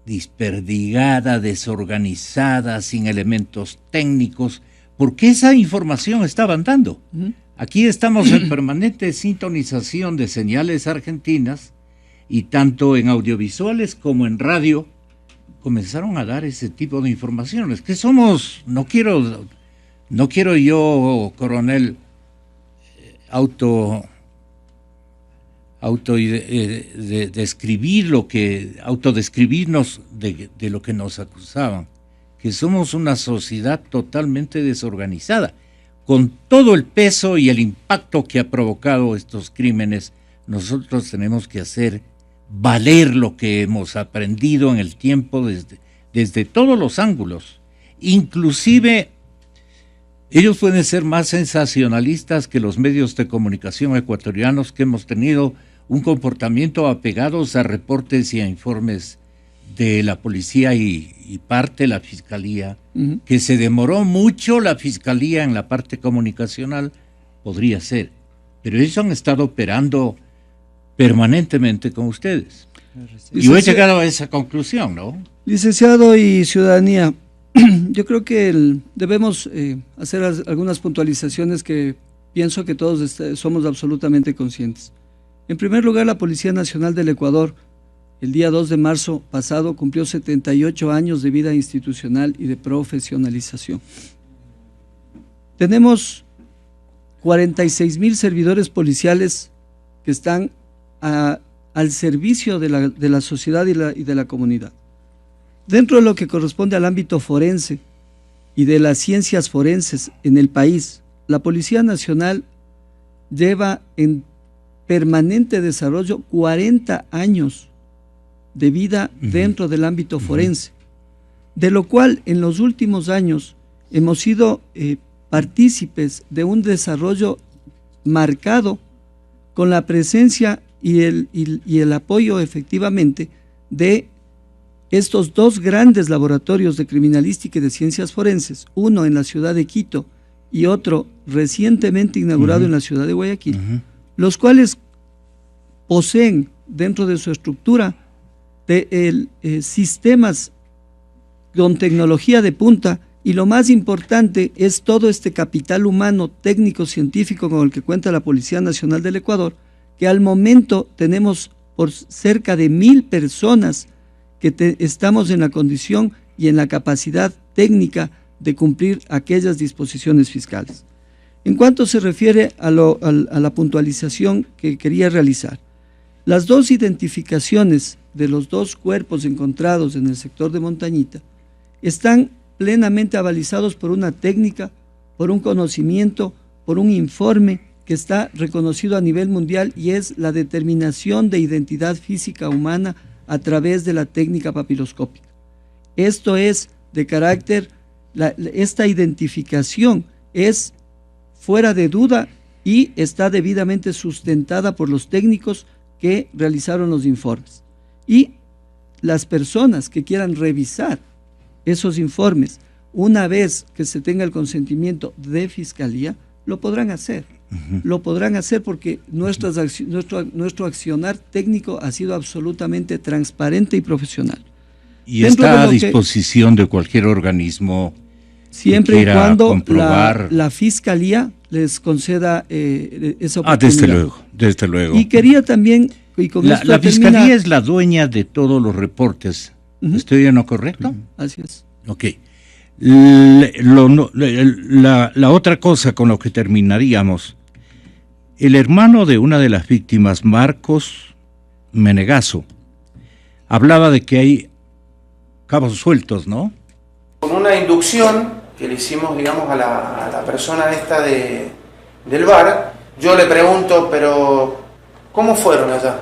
[SPEAKER 1] desperdigada, desorganizada, sin elementos técnicos, porque esa información estaban dando. Aquí estamos en permanente sintonización de señales argentinas y tanto en audiovisuales como en radio comenzaron a dar ese tipo de informaciones, que somos, no quiero yo, coronel, autodescribirnos de lo que nos acusaban, que somos una sociedad totalmente desorganizada, con todo el peso y el impacto que ha provocado estos crímenes, nosotros tenemos que hacer valer lo que hemos aprendido en el tiempo desde todos los ángulos. Inclusive, ellos pueden ser más sensacionalistas que los medios de comunicación ecuatorianos, que hemos tenido un comportamiento apegados a reportes y a informes de la policía y parte de la fiscalía, que se demoró mucho la fiscalía en la parte comunicacional, podría ser, pero ellos han estado operando permanentemente con ustedes. Y yo he llegado a esa conclusión, ¿no?
[SPEAKER 3] Licenciado y ciudadanía, yo creo que debemos hacer algunas puntualizaciones que pienso que todos somos absolutamente conscientes. En primer lugar, la Policía Nacional del Ecuador, el día 2 de marzo pasado, cumplió 78 años de vida institucional y de profesionalización. Tenemos 46,000 servidores policiales que están al servicio de la sociedad y de la comunidad. Dentro de lo que corresponde al ámbito forense y de las ciencias forenses en el país, la Policía Nacional lleva en permanente desarrollo 40 años de vida dentro del ámbito forense, de lo cual en los últimos años hemos sido partícipes de un desarrollo marcado con la presencia y el apoyo efectivamente de estos dos grandes laboratorios de criminalística y de ciencias forenses, uno en la ciudad de Quito y otro recientemente inaugurado en la ciudad de Guayaquil, los cuales poseen dentro de su estructura sistemas con tecnología de punta, y lo más importante es todo este capital humano, técnico, científico con el que cuenta la Policía Nacional del Ecuador, que al momento tenemos por cerca de 1,000 personas que estamos en la condición y en la capacidad técnica de cumplir aquellas disposiciones fiscales. En cuanto se refiere a la puntualización que quería realizar, las dos identificaciones de los dos cuerpos encontrados en el sector de Montañita están plenamente avalizados por una técnica, por un conocimiento, por un informe que está reconocido a nivel mundial, y es la determinación de identidad física humana a través de la técnica papiloscópica. Esto es de carácter, esta identificación es fuera de duda y está debidamente sustentada por los técnicos que realizaron los informes. Y las personas que quieran revisar esos informes, una vez que se tenga el consentimiento de Fiscalía, lo podrán hacer. Lo podrán hacer porque nuestro accionar técnico ha sido absolutamente transparente y profesional.
[SPEAKER 1] Y está a disposición de cualquier organismo
[SPEAKER 3] siempre y cuando la Fiscalía les conceda esa oportunidad.
[SPEAKER 1] Desde luego.
[SPEAKER 3] Y quería también...
[SPEAKER 1] La Fiscalía es la dueña de todos los reportes. ¿Estoy en lo correcto?
[SPEAKER 3] Así es.
[SPEAKER 1] Ok. La otra cosa con lo que terminaríamos, el hermano de una de las víctimas, Marcos Menegaso, hablaba de que hay cabos sueltos, ¿no?
[SPEAKER 6] Con una inducción que le hicimos, digamos, a la persona esta del bar, yo le pregunto, pero ¿cómo fueron allá?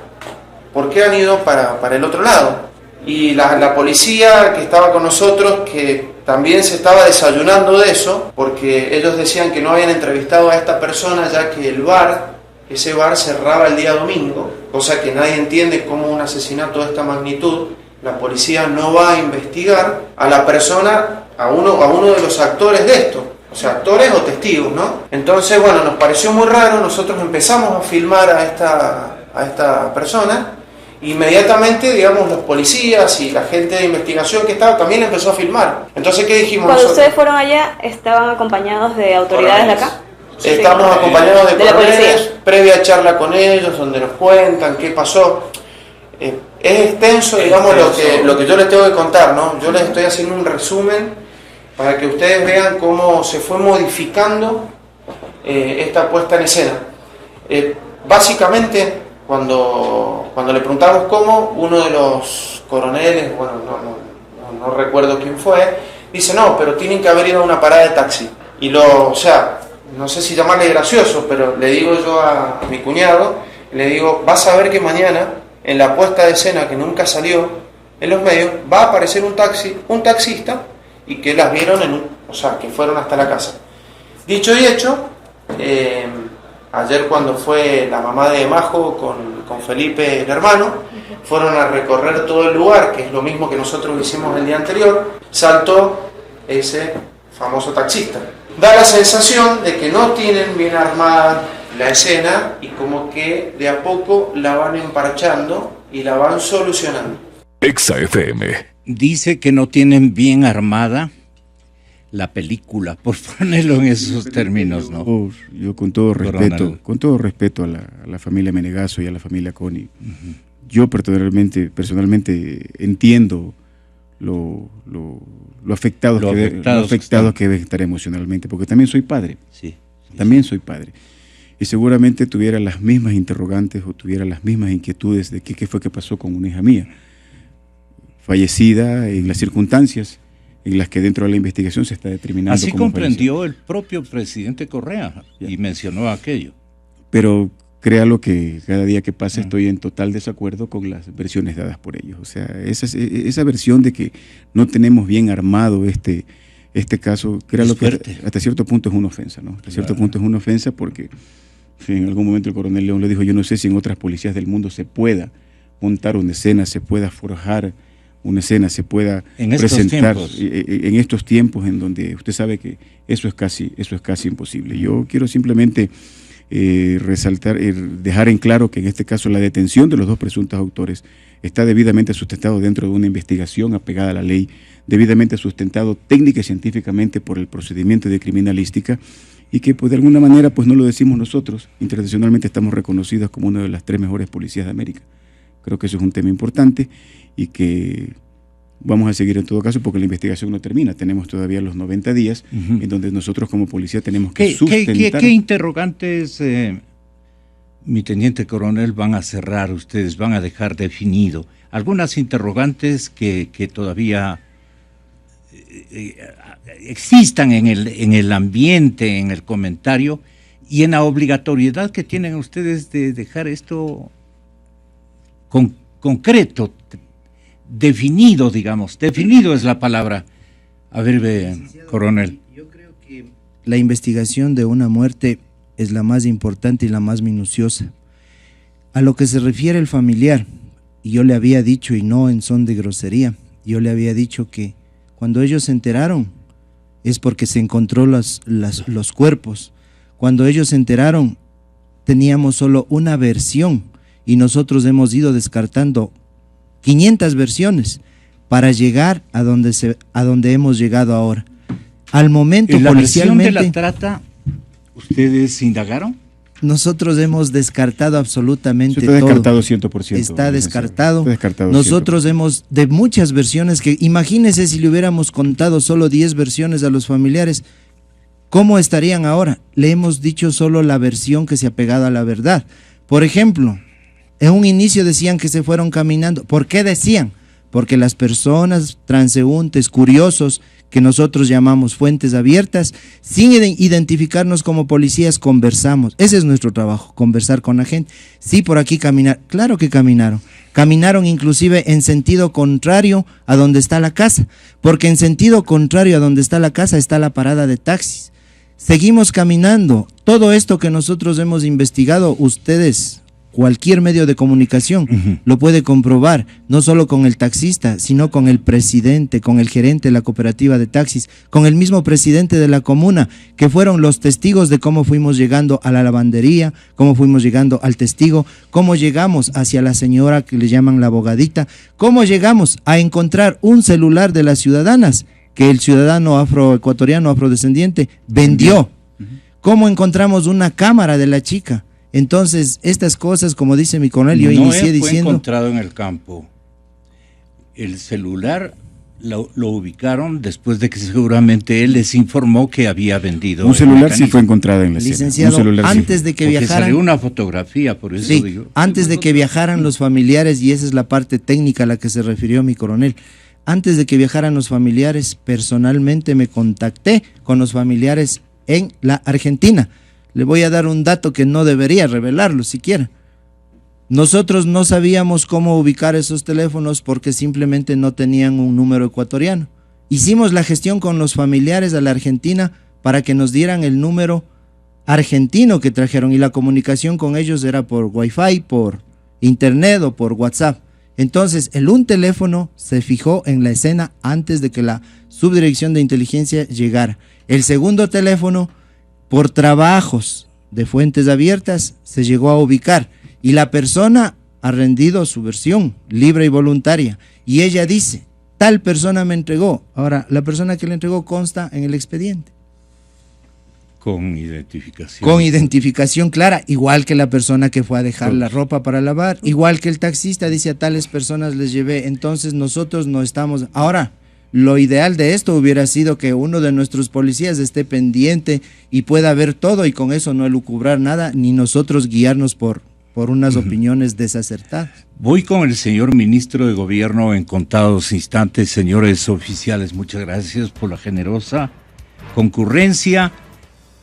[SPEAKER 6] ¿Por qué han ido para el otro lado? Y la policía que estaba con nosotros, que también se estaba desayunando de eso, porque ellos decían que no habían entrevistado a esta persona, ya que ese bar cerraba el día domingo, cosa que nadie entiende cómo un asesinato de esta magnitud, la policía no va a investigar a la persona, a uno de los actores de esto, o sea, actores o testigos, ¿no? Entonces, bueno, nos pareció muy raro, nosotros empezamos a filmar a esta persona. Inmediatamente, digamos, los policías y la gente de investigación que estaba también empezó a filmar. Entonces, ¿qué dijimos
[SPEAKER 7] Cuando
[SPEAKER 6] nosotros?
[SPEAKER 7] ustedes fueron allá, ¿estaban acompañados de autoridades de acá?
[SPEAKER 6] Estamos acompañados de
[SPEAKER 7] la
[SPEAKER 6] coroneles,
[SPEAKER 7] policía.
[SPEAKER 6] previa charla con ellos, donde nos cuentan qué pasó. Es extenso, digamos, lo que yo les tengo que contar, ¿no? Yo les estoy haciendo un resumen para que ustedes vean cómo se fue modificando esta puesta en escena. Básicamente, cuando le preguntamos cómo, uno de los coroneles, bueno, no recuerdo quién fue, dice, no, pero tienen que haber ido a una parada de taxi. Y o sea, no sé si llamarle gracioso, pero le digo yo a mi cuñado, le digo, vas a ver que mañana, en la puesta de escena que nunca salió en los medios, va a aparecer un taxista, y que las vieron o sea, que fueron hasta la casa. Dicho y hecho, ayer cuando fue la mamá de Majo con Felipe, el hermano, fueron a recorrer todo el lugar, que es lo mismo que nosotros hicimos el día anterior, saltó ese famoso taxista. Da la sensación de que no tienen bien armada la escena y como que de a poco la van emparchando y la van solucionando.
[SPEAKER 9] Exa FM.
[SPEAKER 1] Dice que no tienen bien armada la película, por ponerlo en esos términos, ¿no?
[SPEAKER 4] Yo con todo respeto a la familia Menegasso y a la familia Coni, yo personalmente entiendo lo afectados que deben estar emocionalmente, porque también soy padre. También soy padre. Y seguramente tuviera las mismas interrogantes o tuviera las mismas inquietudes de qué fue que pasó con una hija mía, fallecida en las circunstancias en las que dentro de la investigación se está determinando.
[SPEAKER 1] Así comprendió el propio presidente Correa y mencionó aquello.
[SPEAKER 4] Pero créalo que cada día que pasa estoy en total desacuerdo con las versiones dadas por ellos. O sea, esa versión de que no tenemos bien armado este caso, créalo que hasta cierto punto es una ofensa, ¿no? Hasta cierto punto es una ofensa porque en algún momento el coronel León le dijo, yo no sé si en otras policías del mundo se pueda montar una escena, se pueda forjar una escena, se pueda presentar en estos tiempos en donde usted sabe que eso es casi imposible. Yo quiero simplemente resaltar, dejar en claro que en este caso la detención de los dos presuntos autores está debidamente sustentado dentro de una investigación apegada a la ley, debidamente sustentado técnica y científicamente por el procedimiento de criminalística, y que pues de alguna manera pues no lo decimos nosotros, internacionalmente estamos reconocidos como una de las 3 mejores policías de América. Creo que eso es un tema importante y que vamos a seguir en todo caso porque la investigación no termina. Tenemos todavía los 90 días en donde nosotros como policía tenemos que sustentar.
[SPEAKER 1] ¿Qué interrogantes, mi teniente coronel, van a cerrar ustedes, van a dejar definido? Algunas interrogantes que todavía existan en el ambiente, en el comentario y en la obligatoriedad que tienen ustedes de dejar esto concreto, definido, digamos. Definido es la palabra. A ver, coronel.
[SPEAKER 5] Yo creo que la investigación de una muerte es la más importante y la más minuciosa. A lo que se refiere el familiar, y yo le había dicho, y no en son de grosería, yo le había dicho que cuando ellos se enteraron es porque se encontró los cuerpos. Cuando ellos se enteraron teníamos solo una versión y nosotros hemos ido descartando 500 versiones para llegar a donde hemos llegado ahora. Al momento,
[SPEAKER 1] ¿en la
[SPEAKER 5] policialmente,
[SPEAKER 1] versión de la trata ustedes indagaron?
[SPEAKER 5] Nosotros hemos descartado absolutamente todo.
[SPEAKER 4] Está descartado 100%.
[SPEAKER 5] Está descartado.
[SPEAKER 4] Está descartado 100%.
[SPEAKER 5] Nosotros hemos, de muchas versiones, que imagínense si le hubiéramos contado solo 10 versiones a los familiares, ¿cómo estarían ahora? Le hemos dicho solo la versión que se ha pegado a la verdad. Por ejemplo, en un inicio decían que se fueron caminando. ¿Por qué decían? Porque las personas transeúntes, curiosos, que nosotros llamamos fuentes abiertas, sin identificarnos como policías, conversamos. Ese es nuestro trabajo, conversar con la gente. Sí, por aquí caminar. Claro que caminaron. Caminaron inclusive en sentido contrario a donde está la casa, porque en sentido contrario a donde está la casa está la parada de taxis. Seguimos caminando. Todo esto que nosotros hemos investigado, ustedes, cualquier medio de comunicación lo puede comprobar, no solo con el taxista, sino con el presidente, con el gerente de la cooperativa de taxis, con el mismo presidente de la comuna, que fueron los testigos de cómo fuimos llegando a la lavandería, cómo fuimos llegando al testigo, cómo llegamos hacia la señora que le llaman la abogadita, cómo llegamos a encontrar un celular de las ciudadanas que el ciudadano afroecuatoriano, afrodescendiente, vendió, cómo encontramos una cámara de la chica. Entonces, estas cosas, como dice mi coronel, yo inicié diciendo...
[SPEAKER 1] No fue encontrado en el campo. El celular lo ubicaron después de que seguramente él les informó que había vendido.
[SPEAKER 4] Un celular sí fue encontrado en la escena.
[SPEAKER 5] Licenciado, antes de que viajaran...
[SPEAKER 1] salió una fotografía, por eso digo.
[SPEAKER 5] Antes de que viajaran los familiares, y esa es la parte técnica a la que se refirió mi coronel, antes de que viajaran los familiares, personalmente me contacté con los familiares en la Argentina. Le voy a dar un dato que no debería revelarlo siquiera. Nosotros no sabíamos cómo ubicar esos teléfonos porque simplemente no tenían un número ecuatoriano. Hicimos la gestión con los familiares a la Argentina para que nos dieran el número argentino que trajeron, y la comunicación con ellos era por Wi-Fi, por internet o por WhatsApp. Entonces, un teléfono se fijó en la escena antes de que la subdirección de inteligencia llegara. El segundo teléfono, por trabajos de fuentes abiertas, se llegó a ubicar, y la persona ha rendido su versión libre y voluntaria, y ella dice, tal persona me entregó. Ahora, la persona que le entregó consta en el expediente.
[SPEAKER 1] Con identificación.
[SPEAKER 5] Con identificación clara, igual que la persona que fue a dejar la ropa para lavar, igual que el taxista dice, a tales personas les llevé. Entonces nosotros no estamos... Ahora, lo ideal de esto hubiera sido que uno de nuestros policías esté pendiente y pueda ver todo, y con eso no elucubrar nada, ni nosotros guiarnos por unas opiniones desacertadas.
[SPEAKER 1] Voy con el señor ministro de Gobierno en contados instantes. Señores oficiales, muchas gracias por la generosa concurrencia.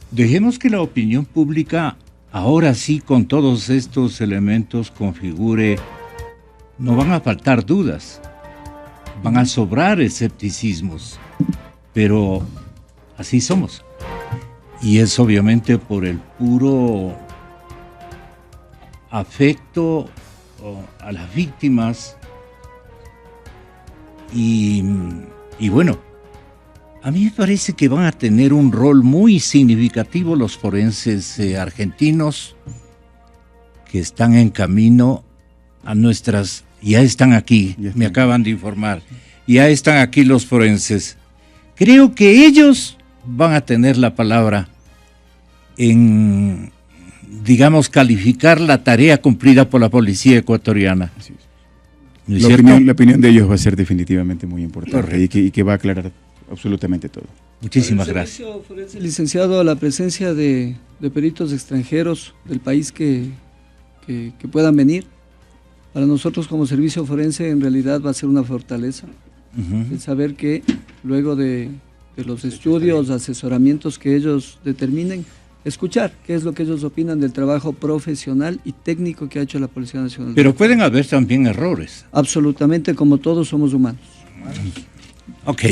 [SPEAKER 1] Dejemos que la opinión pública, ahora sí, con todos estos elementos, configure. No van a faltar dudas, van a sobrar escepticismos, pero así somos. Y es obviamente por el puro afecto a las víctimas. Y bueno, a mí me parece que van a tener un rol muy significativo los forenses argentinos que están en camino a nuestras... Ya están aquí, me acaban de informar. Ya están aquí los forenses. Creo que ellos van a tener la palabra en, digamos, calificar la tarea cumplida por la policía ecuatoriana.
[SPEAKER 4] Así es. La opinión de ellos va a ser definitivamente muy importante y que va a aclarar absolutamente todo.
[SPEAKER 1] Muchísimas gracias.
[SPEAKER 3] Forense, licenciado, a la presencia de peritos extranjeros del país que puedan venir, para nosotros como servicio forense en realidad va a ser una fortaleza. El saber que luego de los estudios, asesoramientos que ellos determinen, escuchar qué es lo que ellos opinan del trabajo profesional y técnico que ha hecho la Policía Nacional.
[SPEAKER 1] Pero pueden haber también errores.
[SPEAKER 3] Absolutamente, como todos somos humanos.
[SPEAKER 1] Ok.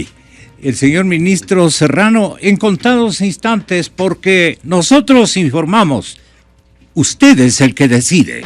[SPEAKER 1] El señor ministro Serrano, en contados instantes, porque nosotros informamos, usted es el que decide.